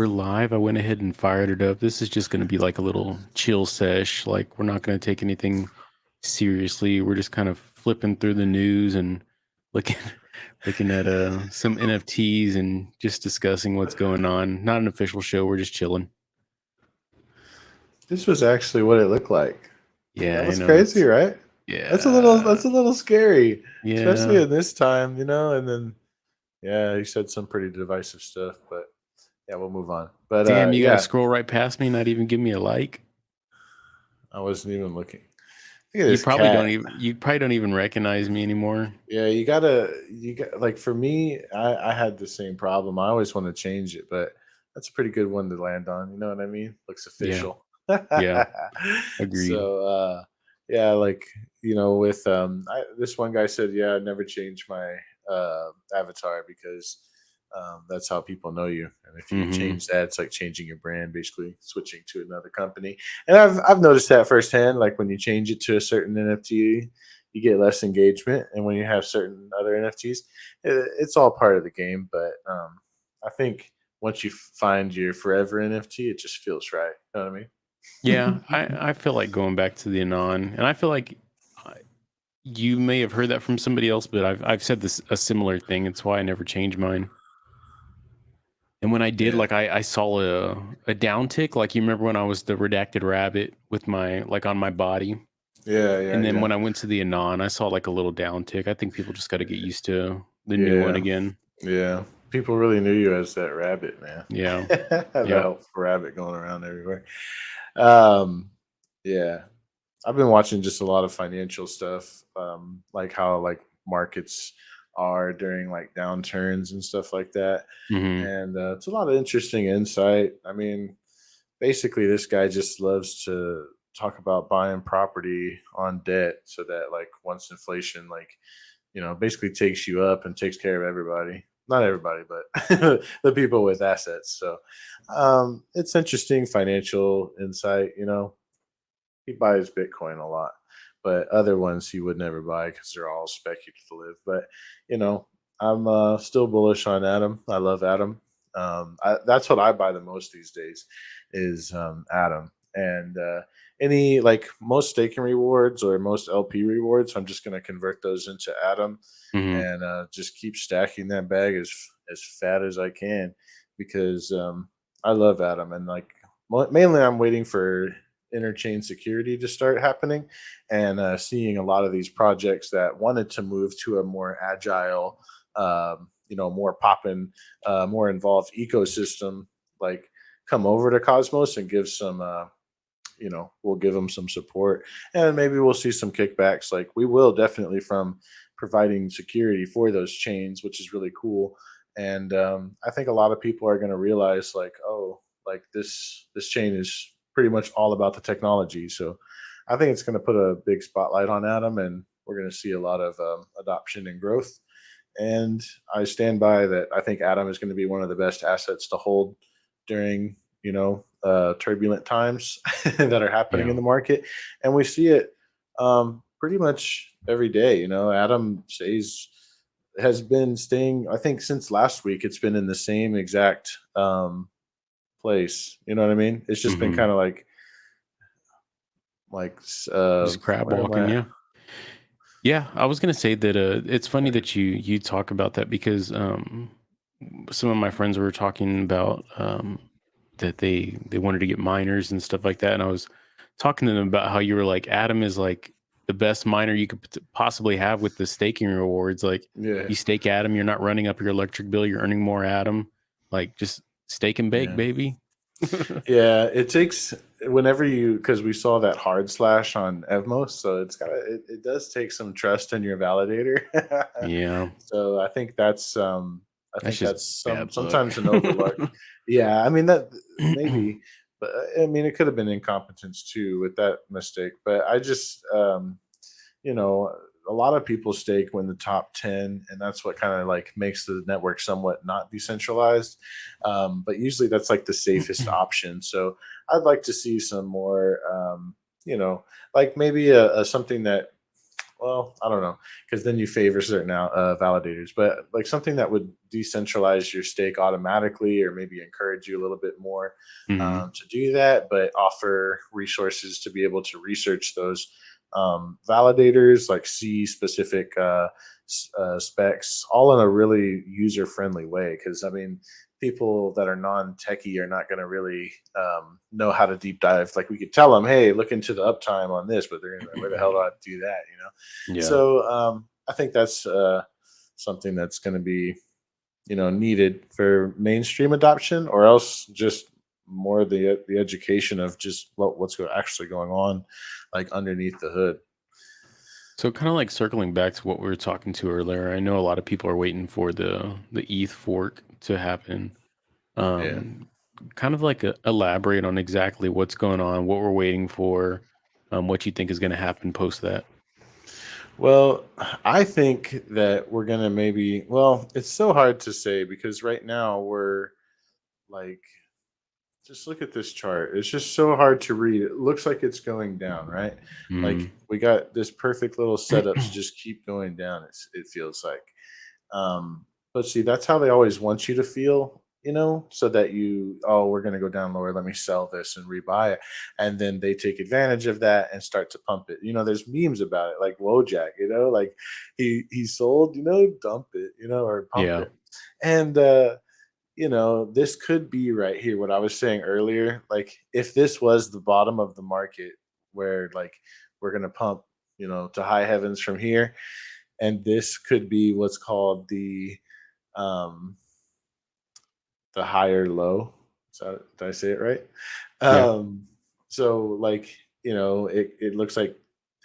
we're live. I went ahead and fired it up. This is just going to be like a little chill sesh. Like, we're not going to take anything seriously. We're just kind of flipping through the news and looking looking at some NFTs and just discussing what's going on. Not an official show. We're just chilling. This was actually what it looked like. Yeah, That I was know crazy, it's right? That's yeah, a little scary, especially yeah. in this time, And then yeah, he said some pretty divisive stuff, but yeah, we'll move on. But Damn, you got to yeah, scroll right past me, not even give me a like. I wasn't even looking. Look at You this probably don't cat. even you probably don't even recognize me anymore. Yeah, you got like for me, I had the same problem. I always want to change it, but that's a pretty good one to land on. You know what I mean? Looks Yeah, official. yeah, agreed. So yeah, like with this one guy said, yeah, I'd never change my avatar because that's how people know you. And if you Mm-hmm. change that, it's like changing your brand, basically switching to another company. And I've noticed that firsthand. Like when you change it to a certain NFT, you get less engagement, and when you have certain other NFTs, it's all part of the game. But I think once you find your forever NFT, it just feels right. You know what I Yeah, mean? I feel like going back to the anon, and I feel like uh, you may have heard that from somebody else, but I've said this a similar thing. It's why I never change mine. And when I did, Yeah, like I saw a downtick. Like, you remember when I was the redacted rabbit with my like on my body, yeah, yeah, and then yeah, when I went to the anon, I saw like a little downtick. I think people just got to get used to the new one yeah, again. yeah. People really knew you as that rabbit, man. Yeah, That yep. helpful rabbit going around everywhere. Um, yeah, I've been watching just a lot of financial stuff, like how like markets are during like downturns and stuff like that, Hmm. and it's a lot of interesting insight. I mean, basically, this guy just loves to talk about buying property on debt, so that like once inflation basically takes you up and takes care of everybody. Not everybody, but the people with assets. So it's interesting financial insight. He buys Bitcoin a lot, but other ones he would never buy because they're all speculative. But you know, I'm still bullish on Adam. I love Adam. That's what I buy the most these days is Adam. And any like most staking rewards or most LP rewards, I'm just going to convert those into Adam Hmm. and just keep stacking that bag as fat as I can because I love Adam and like mainly I'm waiting for interchain security to start happening and seeing a lot of these projects that wanted to move to a more agile more poppin more involved ecosystem like come over to Cosmos and give some we'll give them some support and maybe we'll see some kickbacks like we will definitely from providing security for those chains, which is really cool. And I think a lot of people are going to realize like, oh, like this chain is pretty much all about the technology. So I think it's going to put a big spotlight on Atom, and we're going to see a lot of adoption and growth. And I stand by that. I think Atom is going to be one of the best assets to hold during turbulent times that are happening Yeah. in the market, and we see it pretty much every day. Atom stays has been staying. I think since last week, it's been in the same exact place. You know what I mean? It's just been Hmm. kind of like Just crab where am walking. I? Yeah. Yeah, I was gonna say that it's funny that you talk about that because some of my friends were talking about that they wanted to get miners and stuff like that, and I was talking to them about how you were like Adam is like the best miner you could possibly have with the staking rewards. Like, Yeah, you stake Adam, you're not running up your electric bill, you're earning more Adam. Like, just stake and bake, yeah. baby. Yeah, it takes whenever you because we saw that hard slash on Evmos, so it does take some trust in your validator. Yeah, So I that's think just that's bad luck. sometimes an overlook. Yeah, I mean that maybe, but I mean it could have been incompetence too with that mistake. But I just you know, a lot of people stake when the top 10, and that's what kind of like makes the network somewhat not decentralized. But usually that's like the safest option. So I'd like to see some more, you know, like maybe a something that well, I don't know, because then you favor certain validators, but like something that would decentralize your stake automatically, or maybe encourage you a little bit more Mhm. to do that, but offer resources to be able to research those validators, like see specific specs, all in a really user friendly way. Because I mean, people that are non-techie are not going to really know how to deep dive. Like we could tell them, "Hey, look into the uptime on this," but they're going to be like, "Where the hell do I do that?" You know. Yeah. So I think that's something that's going to be needed for mainstream adoption, or else just more the education of just actually going on, like underneath the hood. So kind of like circling back to what we were talking to earlier, I know a lot of people are waiting for the ETH fork to happen. Yeah. Um, Kind of like elaborate on exactly what's going on, what we're waiting for, what you think is going to happen post that. Well, I think that we're gonna maybe. Well, it's so hard to say because right now we're like, just look at this chart. It's just so hard to read. It looks like it's going down, right? Like Mm. we got this perfect little setup to just keep going down. It feels like. But see, that's how they always want you to feel, so that oh, we're going to go down lower. Let me sell this and rebuy it. And then they take advantage of that and start to pump it. There's memes about it, like Wojak, like he sold, dump it, or pump Yeah. it. And, this could be right here, what I was saying earlier. Like, if this was the bottom of the market where, like, we're going to pump, to high heavens from here, and this could be what's called um the higher low. So did I say it right? Yeah. Um so like, it looks like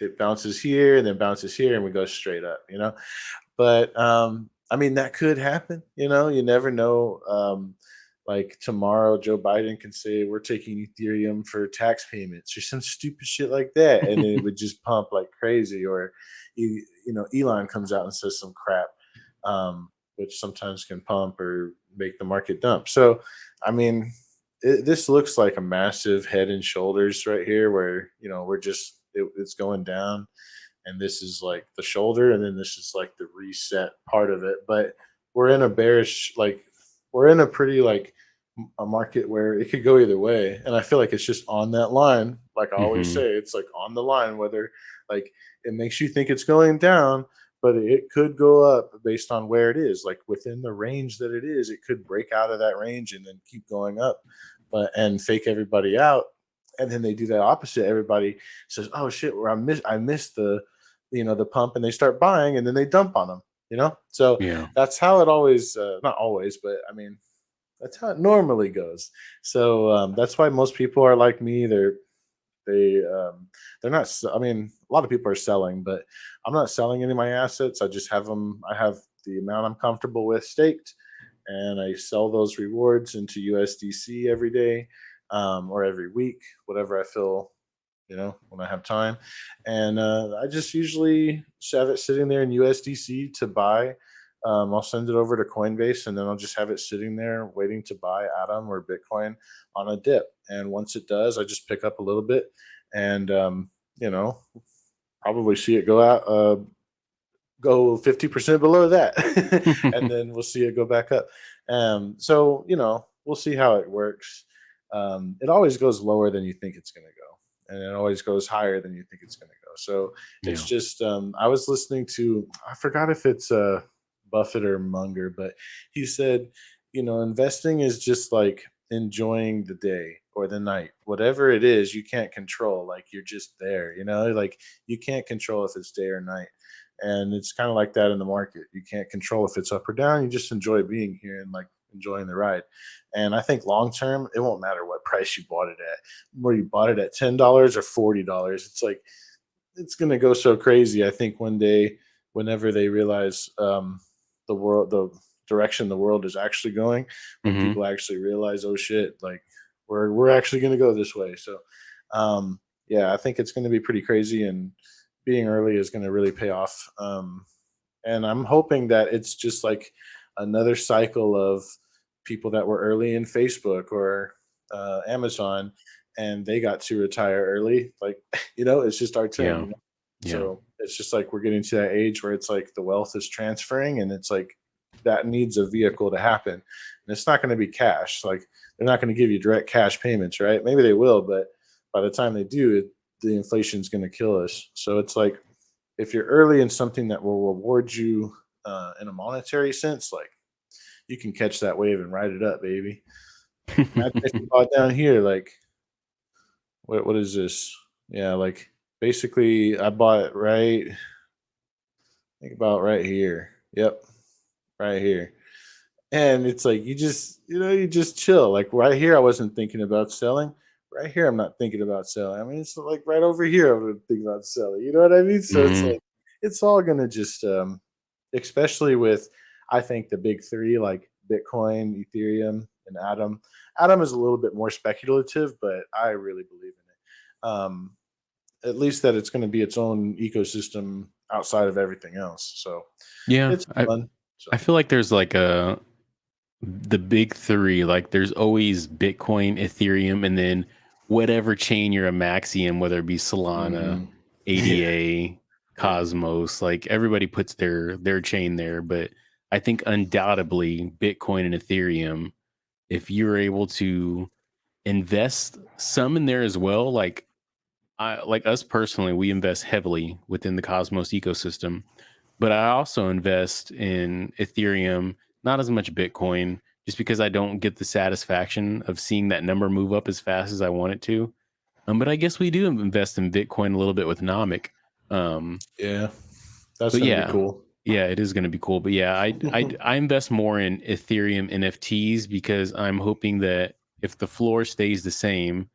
it bounces here and then bounces here and we go straight up, but I mean, that could happen, you never know. Like tomorrow Joe Biden can say we're taking Ethereum for tax payments or some stupid shit like that, and then it would just pump like crazy. Or Elon comes out and says some crap, which sometimes can pump or make the market dump. So I mean, this looks like a massive head and shoulders right here, where it's going down, and this is like the shoulder, and then this is like the reset part of it. But we're in a bearish, like, we're in a pretty, like, a market where it could go either way, and I feel like it's just on that line. Like I always Hmm. say, it's like on the line, whether, like, it makes you think it's going down, but it could go up based on where it is. Like within the range that it is, it could break out of that range and then keep going up, but and fake everybody out. And then they do the opposite. Everybody says, "Oh shit, where I missed the pump," and they start buying, and then they dump on them. So Yeah. that's how it always, not always, but I mean, that's how it normally goes. So that's why most people are like me. They're not. I mean, a lot of people are selling, but I'm not selling any of my assets. I just have them. I have the amount I'm comfortable with staked, and I sell those rewards into USDC every day, or every week, whatever I feel, when I have time. And I just usually have it sitting there in USDC to buy. I'll send it over to Coinbase, and then I'll just have it sitting there waiting to buy Atom or Bitcoin on a dip. And once it does, I just pick up a little bit, and you know, probably see it go 50% below that, and then we'll see it go back up. So we'll see how it works. It always goes lower than you think it's going to go, and it always goes higher than you think it's going to go. So it's Yeah. just, I was listening to, I forgot if it's Buffett or Munger, but he said, investing is just like enjoying the day or the night, whatever it is. You can't control. Like, you're just there. Like, you can't control if it's day or night, and it's kind of like that in the market. You can't control if it's up or down. You just enjoy being here and, like, enjoying the ride. And I think long term, it won't matter what price you bought it at, where you bought it at $10 or $40. It's like, it's going to go so crazy. I think one day, whenever they realize, the direction the world is actually going, when Hmm. people actually realize, oh shit, like, we're actually going to go this way. So, yeah, I think it's going to be pretty crazy, and being early is going to really pay off. And I'm hoping that it's just like another cycle of people that were early in Facebook or Amazon, and they got to retire early. Like, it's just our turn. Yeah. Yeah. So It's just like we're getting to that age where it's like the wealth is transferring, and it's like that needs a vehicle to happen. And it's not going to be cash. Like they're not going to give you direct cash payments, right? Maybe they will, but by the time they do, the inflation is going to kill us. So it's like if you're early in something that will reward you in a monetary sense, like you can catch that wave and ride it up, baby. Imagine if you bought down here, like what is this? Yeah, like basically I bought it right, think about right here. Yep, right here. And it's like you just, you just chill. Like right here, I wasn't thinking about selling. Right here, I'm not thinking about selling. I mean, it's like right over here, I would think about selling. You know what I mean? So it's Mhm. like it's all gonna just, especially with I think the big three like Bitcoin, Ethereum, and Atom. Atom is a little bit more speculative, but I really believe in it. At least that it's going to be its own ecosystem outside of everything else. So Yeah, it's fun. I So feel like there's like a the big 3, like, there's always Bitcoin, Ethereum, and then whatever chain you're a maxi in, whether it be Solana, mhm. Yeah, ADA, yeah, Cosmos, like, everybody puts their chain there, but I think undoubtedly Bitcoin and Ethereum, if you're able to invest some in there as well, like us personally, we invest heavily within the Cosmos ecosystem, but I also invest in Ethereum, not as much Bitcoin, just because I don't get the satisfaction of seeing that number move up as fast as I want it to. But I guess we do invest in Bitcoin a little bit with Nomic. Um, yeah. That's but gonna be yeah, cool. yeah, it is going to be cool. But yeah, I invest more in Ethereum NFTs because I'm hoping that if the floor stays the same,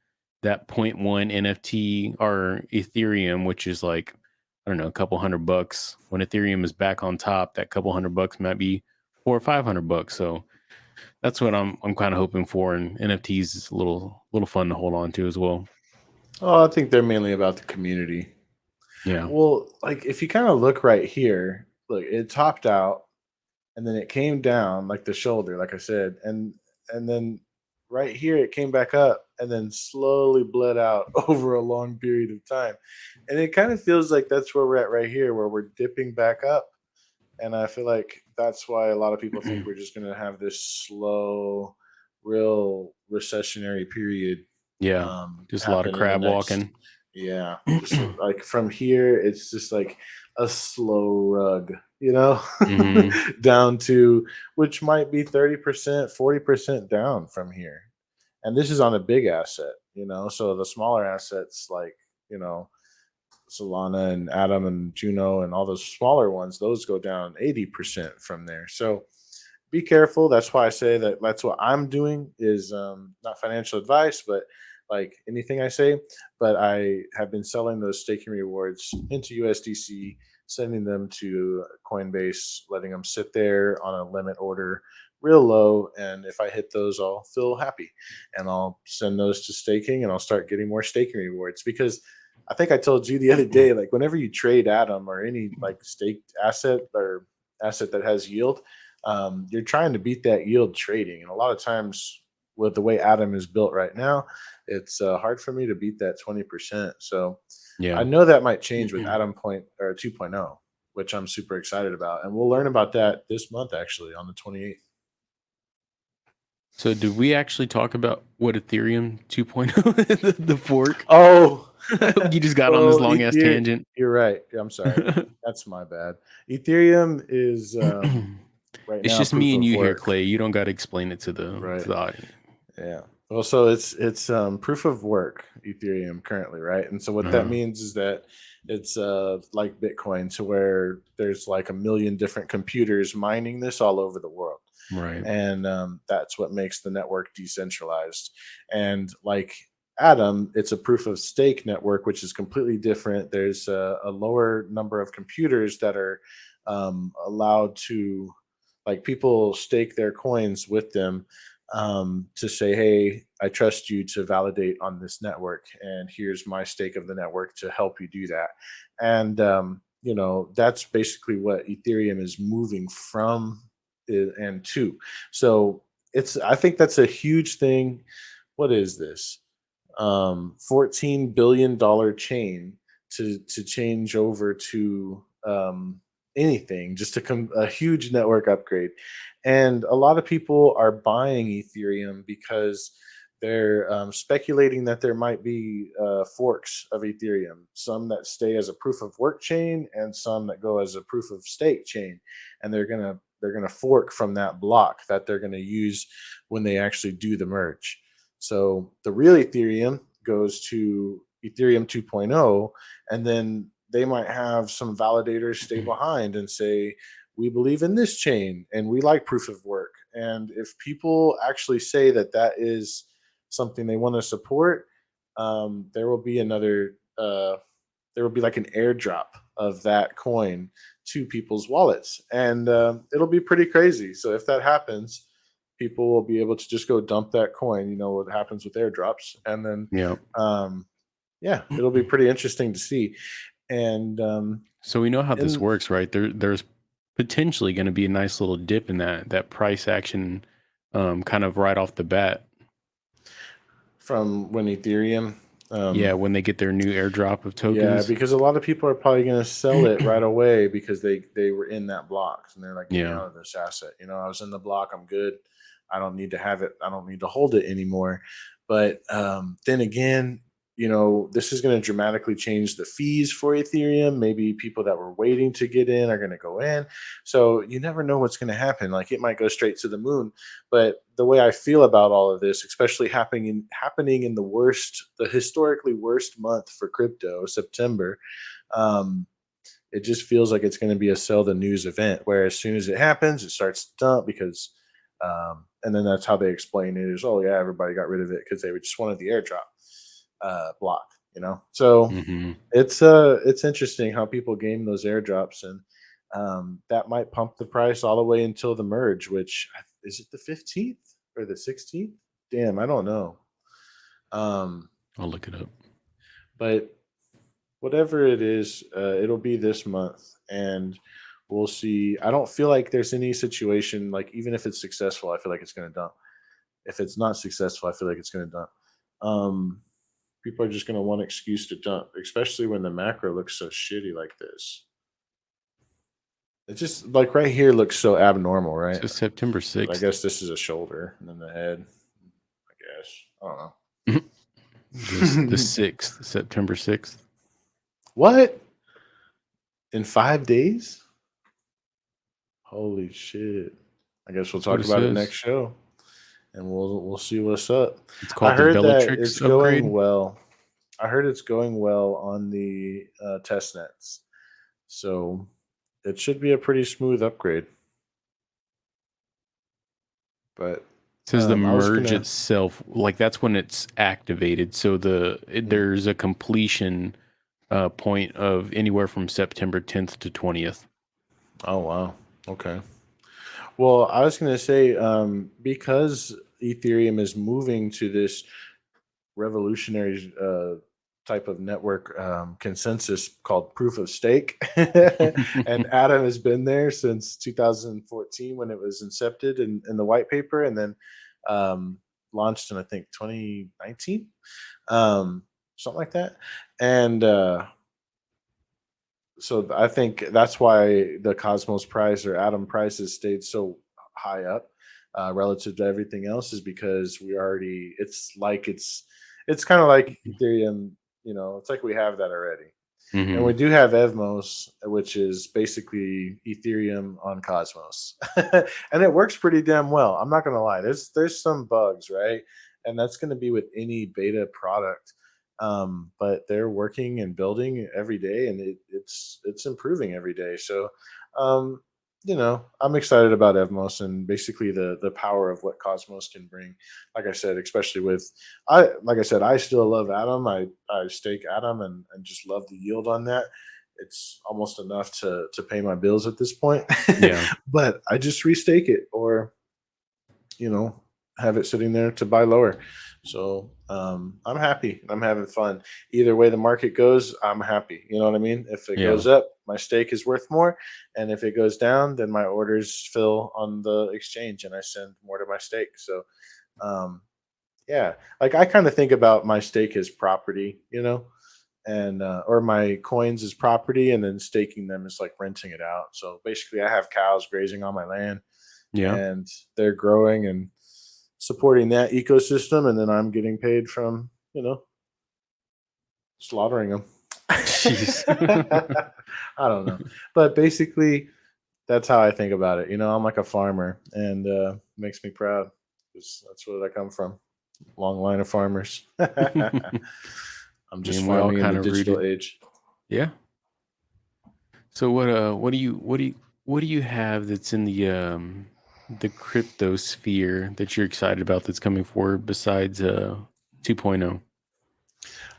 that point 0.1 NFT or Ethereum, which is like I don't know, a couple $100, when Ethereum is back on top, that couple $100 might be 400 or 500 bucks. So that's what I'm kind of hoping for. And NFTs is a little fun to hold on to as well. Oh, I think they're mainly about the community. Yeah. Well, like if you kind of look right here, look, it topped out and then it came down like the shoulder, like I said, and then right here it came back up and then slowly bled out over a long period of time. And it kind of feels like that's where we're at right here, where we're dipping back up. And I feel like that's why a lot of people think we're just gonna have this slow, real recessionary period Yeah. Just a lot of happen in the crab next, walking. yeah, just like from here, it's just like a slow rug, you know, Hmm. down to which might be 30%, 40% down from here. And this is on a big asset, so the smaller assets like, you know, Solana and Atom and Juno and all those smaller ones, those go down 80% from there. So be careful. That's why I say that that's what I'm doing is not financial advice, but like anything I say, but I have been selling those staking rewards into USDC, sending them to Coinbase, letting them sit there on a limit order real low. And if I hit those, I'll feel happy and I'll send those to staking and I'll start getting more staking rewards because I think I told you the other day, like whenever you trade Atom or any like staked asset or asset that has yield, you're trying to beat that yield trading. And a lot of times, with the way Atom is built right now, it's hard for me to beat that 20%. So I Yeah. know that might change with Atom Point or 2.0, which I'm super excited about. And we'll learn about that this month, actually, on the 28th. So did we actually talk about what Ethereum 2.0 the fork? Oh, You just got on this well, long ass Ether, tangent. you're right. I'm sorry. That's my bad. Ethereum is right It's now just me proof and of you here, work, Clay. You don't got to explain it to right? the audience. Yeah. Well, so it's proof of work Ethereum currently, right? And so what that Uh, means is that it's like Bitcoin, to where there's like a million different computers mining this all over the world, right. and that's what makes the network decentralized. And like Atom, it's a proof of stake network, which is completely different. There's a lower number of computers that are allowed to, like, people stake their coins with them, to say, hey, I trust you to validate on this network, and here's my stake of the network to help you do that. And that's basically what Ethereum is moving from and to. So I think that's a huge thing. What is this? $14 billion chain to change over to anything, just a huge network upgrade. And a lot of people are buying Ethereum because they're speculating that there might be forks of Ethereum, some that stay as a proof of work chain and some that go as a proof of stake chain. And they're gonna fork from that block that they're gonna use when they actually do the merge. So the real Ethereum goes to Ethereum 2.0, and then they might have some validators stay behind and say, we believe in this chain and we like proof of work. And if people actually say that that is something they want to support, there will be there will be like an airdrop of that coin to people's wallets, and it'll be pretty crazy. So if that happens, people will be able to just go dump that coin. You know what happens with airdrops, and then Yeah. um, yeah, it'll be pretty interesting to see. And So we know how this in works, right? There's potentially going to be a nice little dip in that price action, kind of right off the bat. from when Ethereum, Yeah, um, when they get their new airdrop of yeah, tokens. because a lot of people are probably going to sell it right away because they were in that block and they're like, get me Yeah. out of this asset. You know, I was in the block, I'm good. I don't need to have it. I don't need to hold it anymore. But then again, you know, this is going to dramatically change the fees for Ethereum. Maybe people that were waiting to get in are going to go in. So you never know what's going to happen. Like it might go straight to the moon. But the way I feel about all of this, especially happening in the historically worst month for crypto, September, um, it just feels like it's going to be a sell the news event. Where as soon as it happens, it starts to dump because, and then that's how they explain it is, oh yeah, everybody got rid of it because they just wanted the airdrop block. You know, so Hmm. it's interesting how people game those airdrops, and that might pump the price all the way until the merge, which is it the 15th or the 16th? Damn, I don't know. Um, I'll look it up. but whatever it is, it'll be this month, and we'll see. I don't feel like there's any situation like even if it's successful, I feel like it's going to dump. If it's not successful, I feel like it's going to dump. Um, People are just going to want an excuse to dump, especially when the macro looks so shitty like this. It just like right here looks so abnormal, right? So September But I 6th. guess this is a shoulder and then the head. I guess I don't Just the know. 6th, September 6th. What in 5 days? Holy shit! I guess we'll That's what talk it about it next says. show, and we'll see what's up. It's I called the heard that Bellatrix it's going upgrade. well. I heard it's going well on the test nets, so it should be a pretty smooth upgrade. But It says the I was merge gonna. itself, like that's when it's activated. So Mm, there's a completion point of anywhere from September 10th to 20th. oh wow. Okay. Well, I was going to say, because Ethereum is moving to this revolutionary type of network consensus called proof of stake, and Adam has been there since 2014 when it was incepted in the white paper, and then um, launched in I think 2019, something like that, and so I think that's why the Cosmos price or Atom price has stayed so high up relative to everything else is because we already it's kind of like Ethereum, you know, it's like we have that already. And we Hmm. do have Evmos, which is basically Ethereum on Cosmos. And it works pretty damn well. I'm not gonna lie. There's some bugs, right? And that's gonna be with any beta product. But they're working and building every day, and it's improving every day. So um, you know, I'm excited about Evmos and basically the power of what Cosmos can bring. Like I said, especially with I still love Atom. I stake Atom and just love the yield on that. It's almost enough to pay my bills at this point. Yeah, But I just restake it or you know, have it sitting there to buy lower. So I'm happy. I'm having fun. Either way the market goes, I'm happy. You know what I mean? If it yeah, goes up, my stake is worth more, and if it goes down, then my orders fill on the exchange, and I send more to my stake. So um, yeah, like I kind of think about my stake as property. You know, and or my coins as property, and then staking them is like renting it out. So basically, I have cows grazing on my land, Yeah. and they're growing and supporting that ecosystem, and then I'm getting paid from slaughtering them. Jeez. I don't know, but basically, that's how I think about it. I'm like a farmer, and makes me proud because that's where I come from. Long line of farmers. I'm just And we all farming in the kind of digital rooted. age. Yeah. So what do you have that's in the crypto sphere that you're excited about that's coming forward besides 2.0?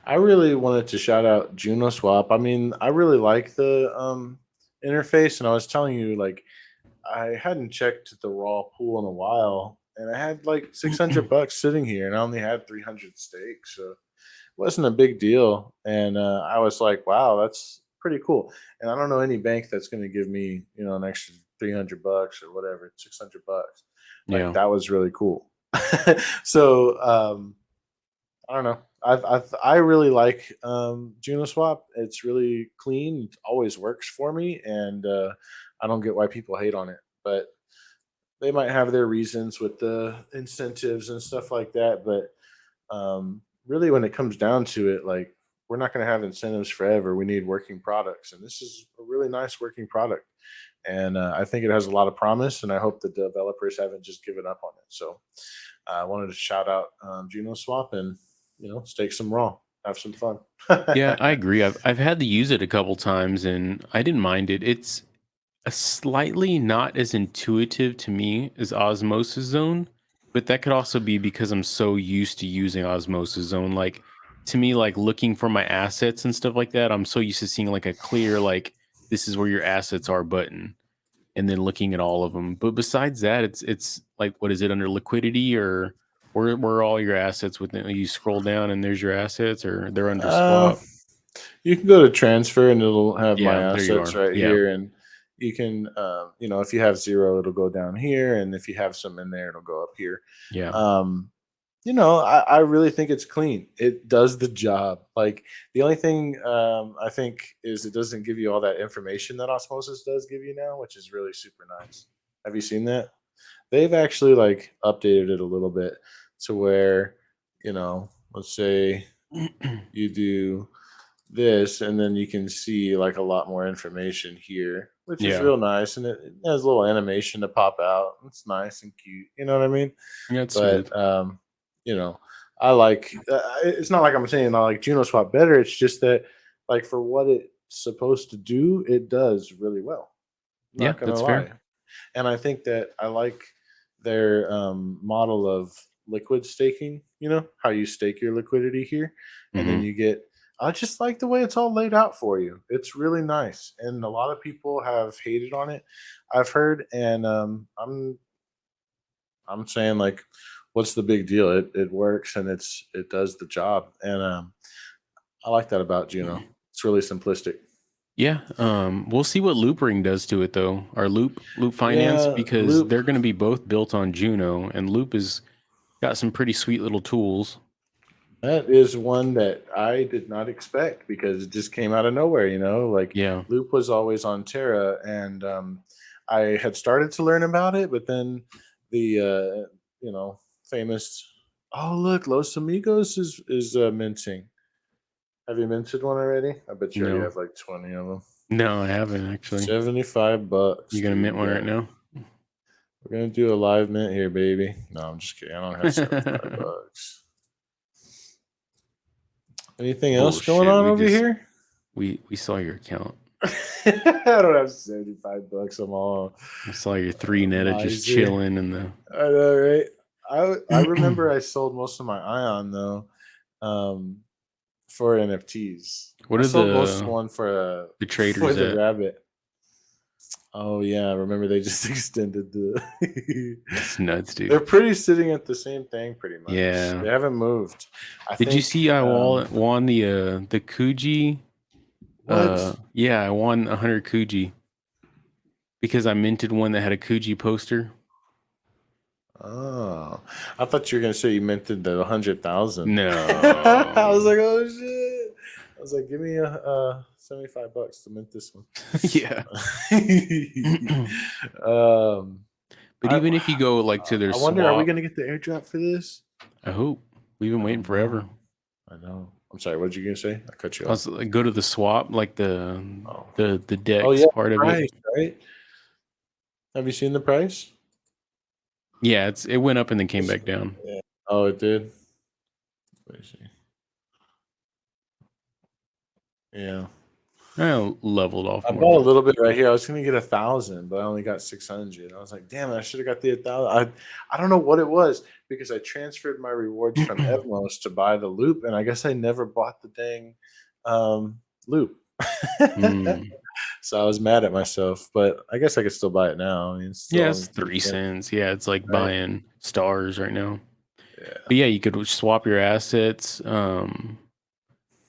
I really wanted to shout out Juno Swap. I mean, I really like the interface, and I was telling you, like, I hadn't checked the raw pool in a while, and I had like 600 bucks sitting here, and I only had 300 stakes, so it wasn't a big deal. And I was like, wow, that's pretty cool. And I don't know any bank that's going to give me, an extra 300 bucks or whatever, 600 bucks. Like Yeah. that was really cool. So I don't know. I really like Juno Swap. It's really clean. It always works for me, and I don't get why people hate on it. But they might have their reasons with the incentives and stuff like that. But really, when it comes down to it, like we're not going to have incentives forever. We need working products, and this is a really nice working product. And I think it has a lot of promise, and I hope the developers haven't just given up on it. So I wanted to shout out Juno Swap and stake some raw, have some fun. Yeah, I agree. I've had to use it a couple times and I didn't mind it. It's a slightly not as intuitive to me as Osmosis Zone, but that could also be because I'm so used to using Osmosis Zone. Like to me, like looking for my assets and stuff like that, I'm so used to seeing like a clear, like this is where your assets are button, and then looking at all of them. But besides that, it's like what is it under liquidity or where are all your assets within? You scroll down and there's your assets, or they're under uh, swap. you can go to transfer, and it'll have my Yeah, there you assets are. right Yeah, here. And you can, if you have zero, it'll go down here. And if you have some in there, it'll go up here. yeah, Um, I really think it's clean. It does the job. Like the only thing I think is it doesn't give you all that information that Osmosis does give you now, which is really super nice. Have you seen that? They've actually like updated it a little bit to where, let's say you do this, and then you can see like a lot more information here, which is yeah. real nice. And it has a little animation to pop out. It's nice and cute. You know what I mean? Yeah, it's smooth. But you know, I like. It's not like I'm saying I like Juno Swap better. It's just that, like, for what it's supposed to do, it does really well. Yeah, Not gonna that's fair. lie. And I think that I like their model of liquid staking. You know how you stake your liquidity here, and then Hmm. you get. I just like the way it's all laid out for you. It's really nice, and a lot of people have hated on it. I've heard, and I'm saying like, what's the big deal? It works, and it does the job, and I like that about Juno. It's really simplistic. Yeah, we'll see what Loop Ring does to it though, or Loop Finance, Yeah, because Loop. they're going to be both built on Juno, and Loop has got some pretty sweet little tools. That is one that I did not expect because it just came out of nowhere. Like Yeah, Loop was always on Terra, and I had started to learn about it, but then the famous. Oh, look, Los Amigos is minting. Have you minted one already? I bet you already no, have like 20 of them. no, I haven't actually. 75 bucks, You gonna mint dude. one right Yeah. now? We're gonna do a live mint here, baby. No, I'm just kidding. I don't have 75 bucks. Anything else going Bullshit. on over here? We saw your account. I don't have 75 bucks. I'm all We saw your three netta just miser. chilling in the. I know, right? I remember I sold most of my Ion though, um, for NFTs. What I are sold most of the one for the for traders the at? rabbit. Oh yeah, I remember they just extended the. That's nuts, dude. They're pretty sitting at the same thing, pretty much. Yeah. They haven't moved. I Did you think. see I won the Kuji? What? Yeah, I won 100 Kuji because I minted one that had a Kuji poster. Oh, I thought you were gonna say you meant the 100,000. I was No. like, oh shit. was like, give me a $75 to mint this one. Yeah. um, But even if you go like to their I wonder, are we swap, gonna get the airdrop for this? I hope we've been I waiting don't forever. know. I know. I'm sorry. What did you gonna say? I cut you I off. was like, go to the swap, like Oh, the oh decks yeah, part of it. price, right? Have you seen the price? Yeah, it went up and then came It's- back down. yeah. Oh, it did. Let me see. Yeah. I leveled off I more, bought a but little bit right here. I was gonna get 1,000, but I only got 600. I was like, damn it, I should have got the 1,000. I don't know what it was because I transferred my rewards from Evmos to buy the loop, and I guess I never bought the dang loop. mm, So I was mad at myself, but I guess I could still buy it now. I mean, it's still yeah, only it's 3 cents, 3 cents. Yeah, it's like right? buying stars right now. Yeah. But yeah, you could swap your assets.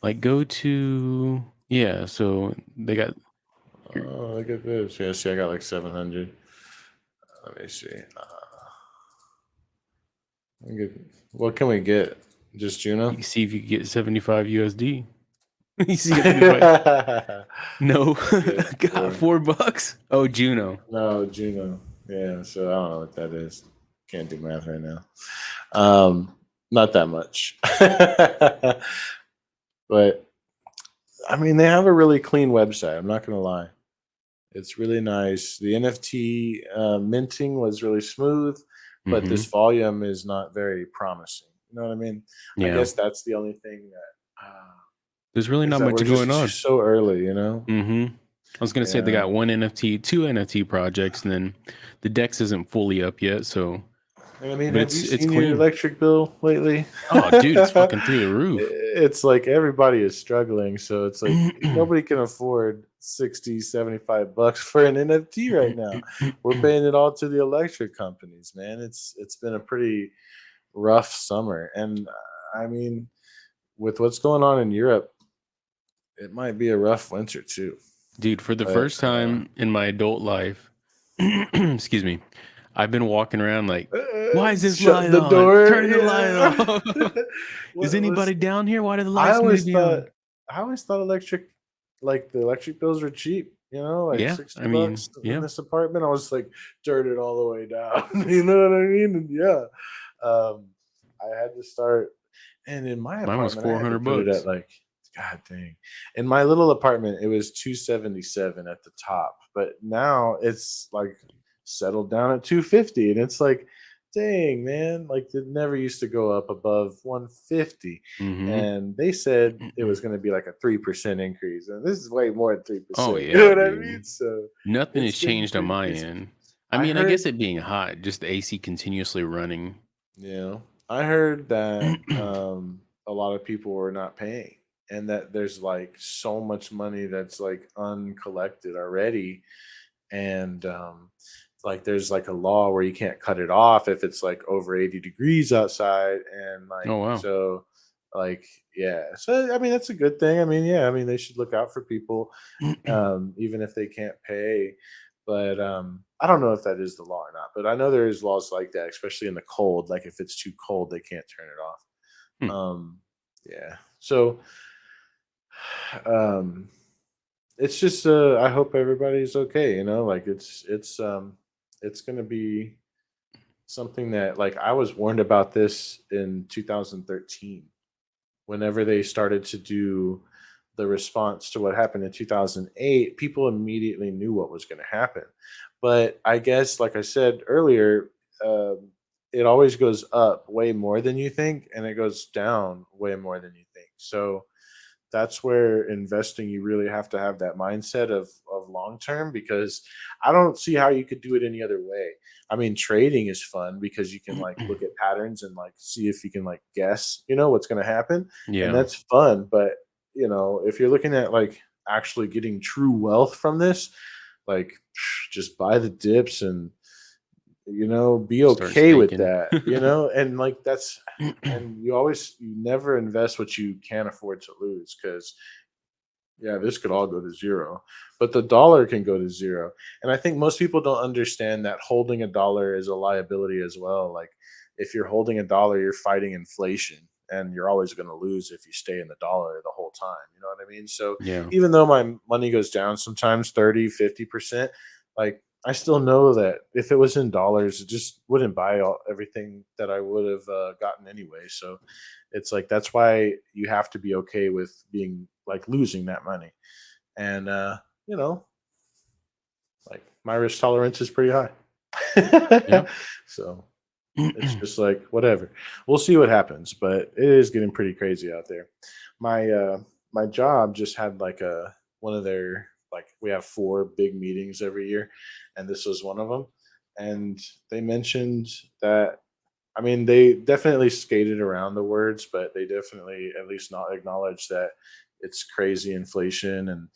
Like go to yeah. So they got your Oh, look at this. Yeah, see, I got like 700. Let me see. What can we get? Just you Juno? can see if you can get 75 USD. You see if anybody no got PS4. $4. Oh, Juno. No, Juno. Yeah, so I don't know what that is. Can't do math right now. Not that much. But I mean, they have a really clean website. I'm not gonna lie. It's really nice. The NFT minting was really smooth, but this Hmm. volume is not very promising. You know what I mean? I Yeah. guess that's the only thing that There's really is not that much we're going just on. so early. You know? Hmm. I was gonna say they Yeah. got one NFT, two NFT projects, and then the Dex isn't fully up yet. So, And I mean, but have you it's seen your clean. electric bill lately? Oh, dude, it's fucking through the roof. It's like everybody is struggling. So it's like nobody can afford 60, $75 for an NFT right now. We're paying it all to the electric companies, man. It's been a pretty rough summer. And I mean, with what's going on in Europe, it might be a rough winter too. Dude, for the But first time in my adult life, excuse me, I've been walking around like, why is this shut light the on? door. Turn the light Yeah. off. Is What was anybody down here? Why do the I lights need to always be thought on? electric like the electric bills were cheap, like Yeah, 60 I mean, bucks in yeah, this apartment. I was like, turn it all the way down. You know what I mean? And yeah. Um I had to start, and in my mine was apartment I four had to hundred put it at bucks. like, god dang. In my little apartment it was 277 at the top, but now it's like settled down at 250, and it's like, dang man, like it never used to go up above 150, Mm-hmm. and they said it was going to be like a 3% increase, and this is way more than Oh 3%. You know yeah, what I mean? dude. So Nothing it's has getting changed on pretty my crazy. end. I I mean, I guess heard, it being hot, just the AC continuously running. I heard that a lot of people were not paying, and that there's like so much money that's like uncollected already, and like there's like a law where you can't cut it off if it's like over 80 degrees outside, and like Oh wow. so, like, yeah, so I mean that's a good thing. I mean, yeah, I mean they should look out for people, even if they can't pay. But I don't know if that is the law or not, but I know there is laws like that, especially in the cold. Like if it's too cold they can't turn it off. Hmm. Yeah, so um it's just I hope everybody's okay, like it's going to be something that, like, I was warned about this in 2013 whenever they started to do the response to what happened in 2008. People immediately knew what was going to happen, but I guess, like I said earlier, um, it always goes up way more than you think, and it goes down way more than you think. So that's where investing, you really have to have that mindset of long term, because I don't see how you could do it any other way. I mean, trading is fun because you can like look at patterns and like see if you can like guess, what's going to happen, and Yeah. that's fun. But if you're looking at like actually getting true wealth from this, like, just buy the dips and be Start okay with staking. that, and like and you never invest what you can't afford to lose, because yeah, this could all go to zero, but the dollar can go to zero. And I think most people don't understand that holding a dollar is a liability as well. Like, if you're holding a dollar, you're fighting inflation. and you're always going to lose if you stay in the dollar the whole time. You know what I mean? So Yeah. even though my money goes down sometimes 30, 50%, like I still know that if it was in dollars, it just wouldn't buy everything that I would have gotten anyway. So it's like that's why you have to be okay with being like losing that money. And you know, like my risk tolerance is pretty high. Yeah. So it's just like whatever. We'll see what happens, but it is getting pretty crazy out there. My job just had like a one of their like we have 4 big meetings every year, and this was one of them. And they mentioned that I mean they definitely skated around the words, but they definitely at least not acknowledge that it's crazy inflation, and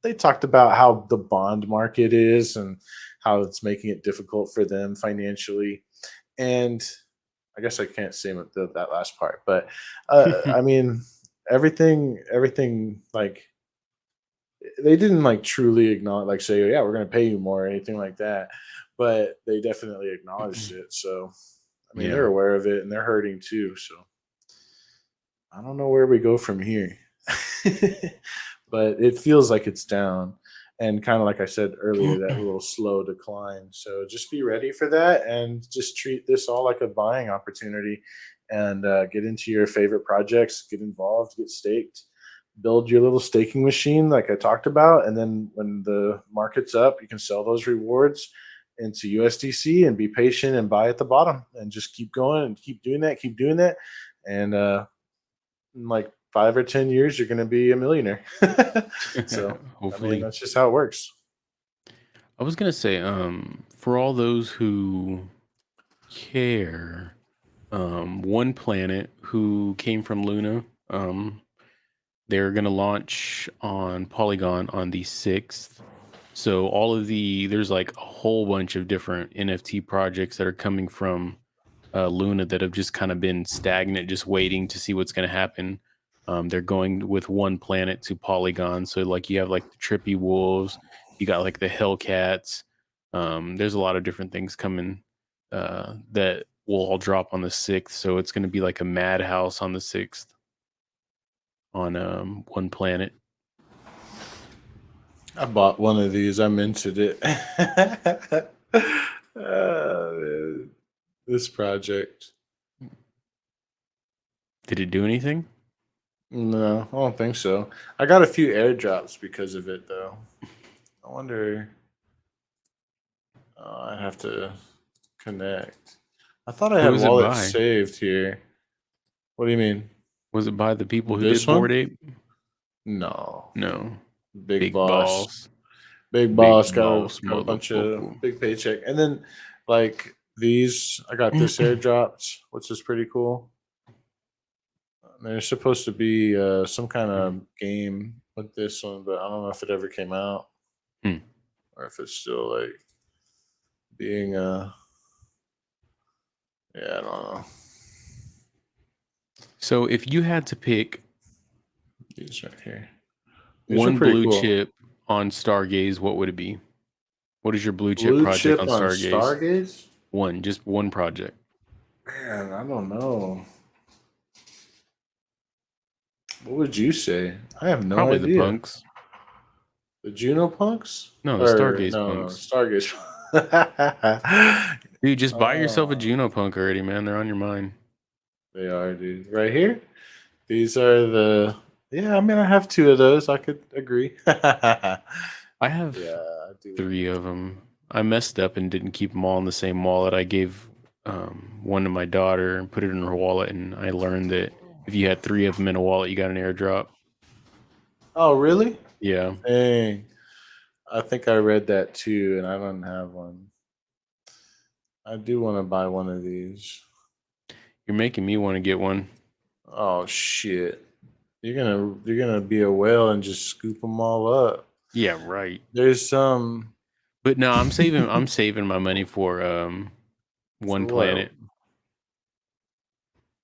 they talked about how the bond market is and how it's making it difficult for them financially. And I guess I can't say that last part, but I mean, everything like they didn't like truly acknowledge, like say, yeah, we're going to pay you more or anything like that, but they definitely acknowledged it. So, I mean, they're Yeah. aware of it and they're hurting too. So, I don't know where we go from here, but it feels like it's down. And kind of like I said earlier, that little slow decline. So just be ready for that and just treat this all like a buying opportunity and get into your favorite projects, get involved, get staked, build your little staking machine like I talked about. And then when the market's up, you can sell those rewards into USDC and be patient and buy at the bottom and just keep going and keep doing that, keep doing that. And in like 5 or 10 years, you're going to be a millionaire. So, I mean, Hopefully. that's just how it works. I was gonna say, for all those who care, One Planet, who came from Luna, they're gonna launch on Polygon on the 6th. So there's like a whole bunch of different NFT projects that are coming from Luna that have just kind of been stagnant, just waiting to see what's going to happen. They're going with One Planet to Polygon, so like you have like the Trippy Wolves, you got like the Hellcats. There's a lot of different things coming that will all drop on the 6th. So it's going to be like a madhouse on the 6th on One Planet. I bought one of these. I minted it. Man, this project. Did it do anything? No, I don't think so. I got a few airdrops because of it, though. I wonder. I have to connect. I thought I Who had was it wallets by? saved here. What do you mean? Was it by the people who This did one? Board Ape? No. No. Big Big boss. Boss. Big Big boss Boss got a bunch of motherfucker. big paycheck. And then like these, I got this airdropped, which is pretty cool. There's supposed to be some kind of game with this one, but I don't know if it ever came out Hmm. or if it's still like being yeah, I don't know. So if you had to pick These right here. These are one pretty blue cool. chip on Stargaze, what would it be? What is your blue chip Blue project on chip on Stargaze? Stargaze? One, just one project. Man, I don't know. What would you say? I have no Probably the idea. punks. The Juno Punks? No, the Or Stargaze no, punks. Stargaze. Dude, just buy yourself a Oh, Juno punk already, man. They're on your mind. they are, dude. Right here? These are the. Yeah, I mean, I have 2 of those. I could agree. Yeah, I have I do. 3 of them. I messed up and didn't keep them all in the same wallet. I gave one to my daughter and put it in her wallet, and I learned that if you had 3 of them in a wallet, you got an airdrop. Oh, really? Yeah, Dang. I think I read that too, and I don't have one. I do want to buy one of these. you're making me want to get one. Oh shit! You're gonna be a whale and just scoop them all up. Yeah, right. There's some But no, I'm saving my money for for One what? Planet.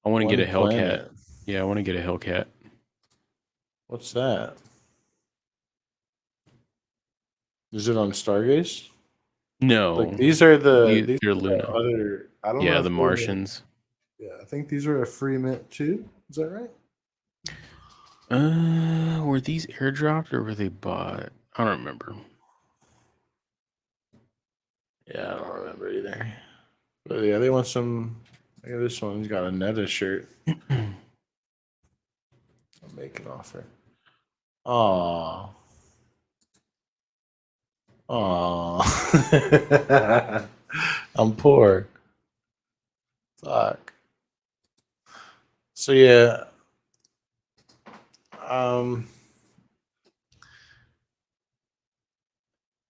I want to get One a Hellcat. planet. Yeah, I want to get a Hellcat. What's that? Is it on Stargaze? Like No, these they're are the Luna. other. I don't know Yeah, if the they're. Martians. Yeah, I think these are a free mint too. Is that right? Were these airdropped or were they bought? I don't remember. Yeah, I don't remember either. But yeah, they want some. Look at this one. He's got a Netta shirt. I'll make an offer. Aw. Aw. I'm poor. Fuck. So yeah, um,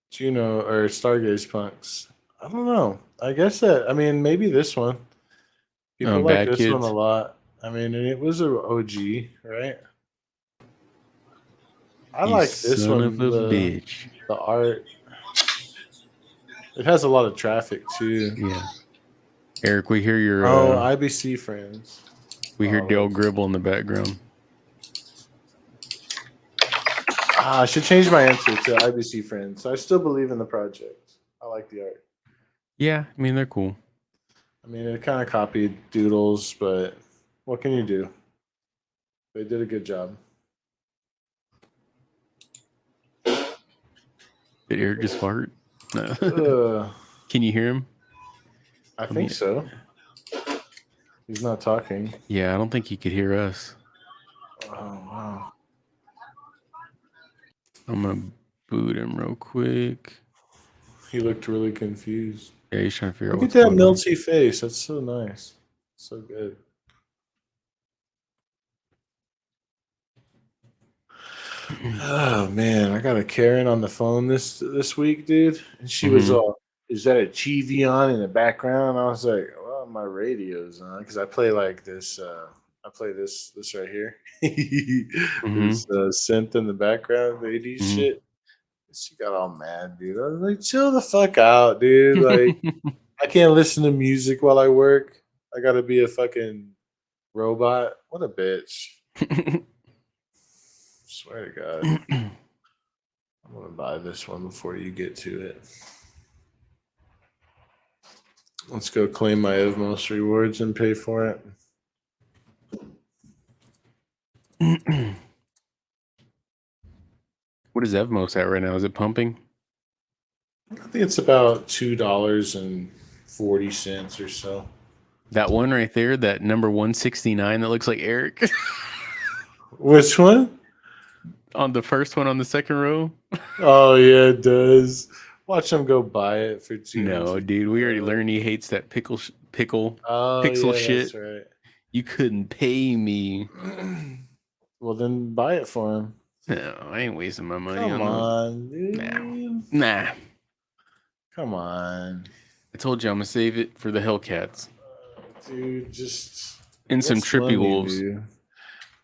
Juno or Stargaze Punks. I don't know. I guess that. I mean, maybe this one. People like Bad this one a Kids. lot. I mean, and it was a OG, right? I You like this son of one. a The bitch. the art. It has a lot of traffic too. Yeah. Eric, we hear your Oh, IBC friends. we hear Oh, Dale look. Gribble in the background. I should change my answer to IBC friends. I still believe in the project. I like the art. Yeah, I mean they're cool. I mean, it kind of copied Doodles, but what can you do? They did a good job. Did Eric just fart? No. Ugh, Can you hear him? I Let think me. so. He's not talking. Yeah, I don't think he could hear us. Oh, wow. I'm gonna boot him real quick. He looked really confused. Yeah, he's trying to figure out Look at what's that going on. melty face. That's so nice. So good. Oh man, I got a Karen on the phone this week, dude, and she was Mm-hmm. all, "Is that a TV on in the background?" I was like, "Well, my radio's on because I play like this. I play this right here, Mm-hmm. this synth in the background, the 80s shit." She got all mad, dude. I was like, "Chill the fuck out, dude. Like, Mm-hmm. I can't listen to music while I work. I got to be a fucking robot. What a bitch! Swear to God." I'm gonna buy this one before you get to it. Let's go claim my Evmos rewards and pay for it. What is Evmos at right now? Is it pumping? I think it's about $2.40 or so. That one right there, that number 169 that looks like Eric Which one? on the first one on the second row. Oh yeah, it does. Watch him go buy it for two hundred No, sixty dude, we already dollars. learned he hates that pickle Oh pixel yeah, that's shit. right. You couldn't pay me. Well, then buy it for him. No, I ain't wasting my money Come on those. on, Nah, dude. nah. Come on, I told you I'm gonna save it for the Hellcats dude. Just and some what's trippy money, wolves. dude?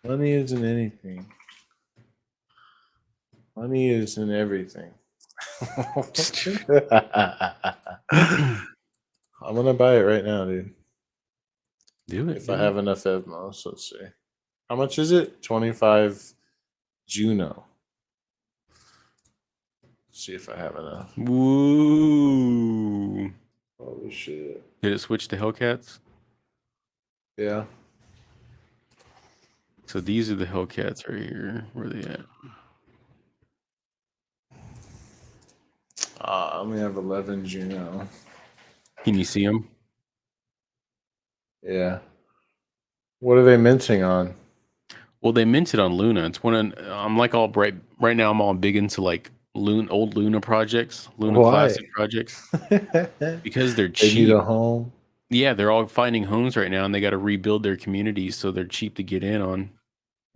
Money isn't anything. Money isn't everything. I'm gonna buy it right now, dude. Do it, If I do it. have enough Evmos, let's see. How much is it? 25 Juno. Let's see if I have enough. Woo! Holy shit. Did it switch to Hellcats? Yeah. So these are the Hellcats right here. Where are they at? I only have 11 Juno. Can you see them? Yeah. What are they minting on? Well, they minted on Luna. It's one of I'm like all bright right now. I'm all big into like old Luna projects, Luna Why? classic projects because they're They need cheap. a home. Yeah, they're all finding homes right now, and they got to rebuild their communities, so they're cheap to get in on.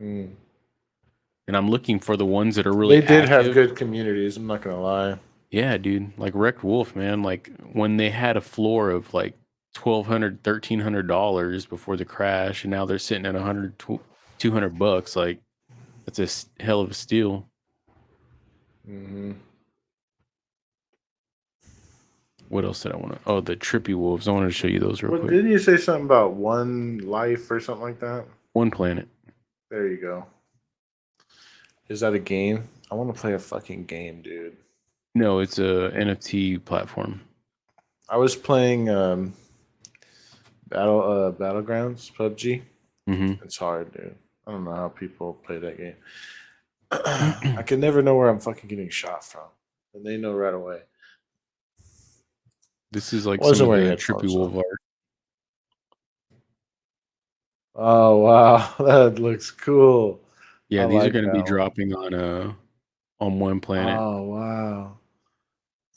Mm. And I'm looking for the ones that are really They did have active. good communities. I'm not gonna lie. Yeah, dude, like Wrecked Wolf, man. Like when they had a floor of like $1,200, $1,300 before the crash, and now they're sitting at 200 bucks. Like that's a hell of a steal. Mm-hmm. What else did I want to? Oh, the Trippy Wolves. I wanted to show you those real What quick. didn't you say something about one life or something like that? One Planet. There you go. Is that a game? I want to play a fucking game, dude. No, it's a NFT platform. I was playing Battlegrounds PUBG, Hmm. It's hard, dude. I don't know how people play that game. I can never know where I'm fucking getting shot from, and they know right away. This is I like some wasn't of wearing the Trippy headphones Wolf though. art. Oh wow, that looks cool. I Yeah, these are like going to be that one. dropping on One Planet. Oh wow,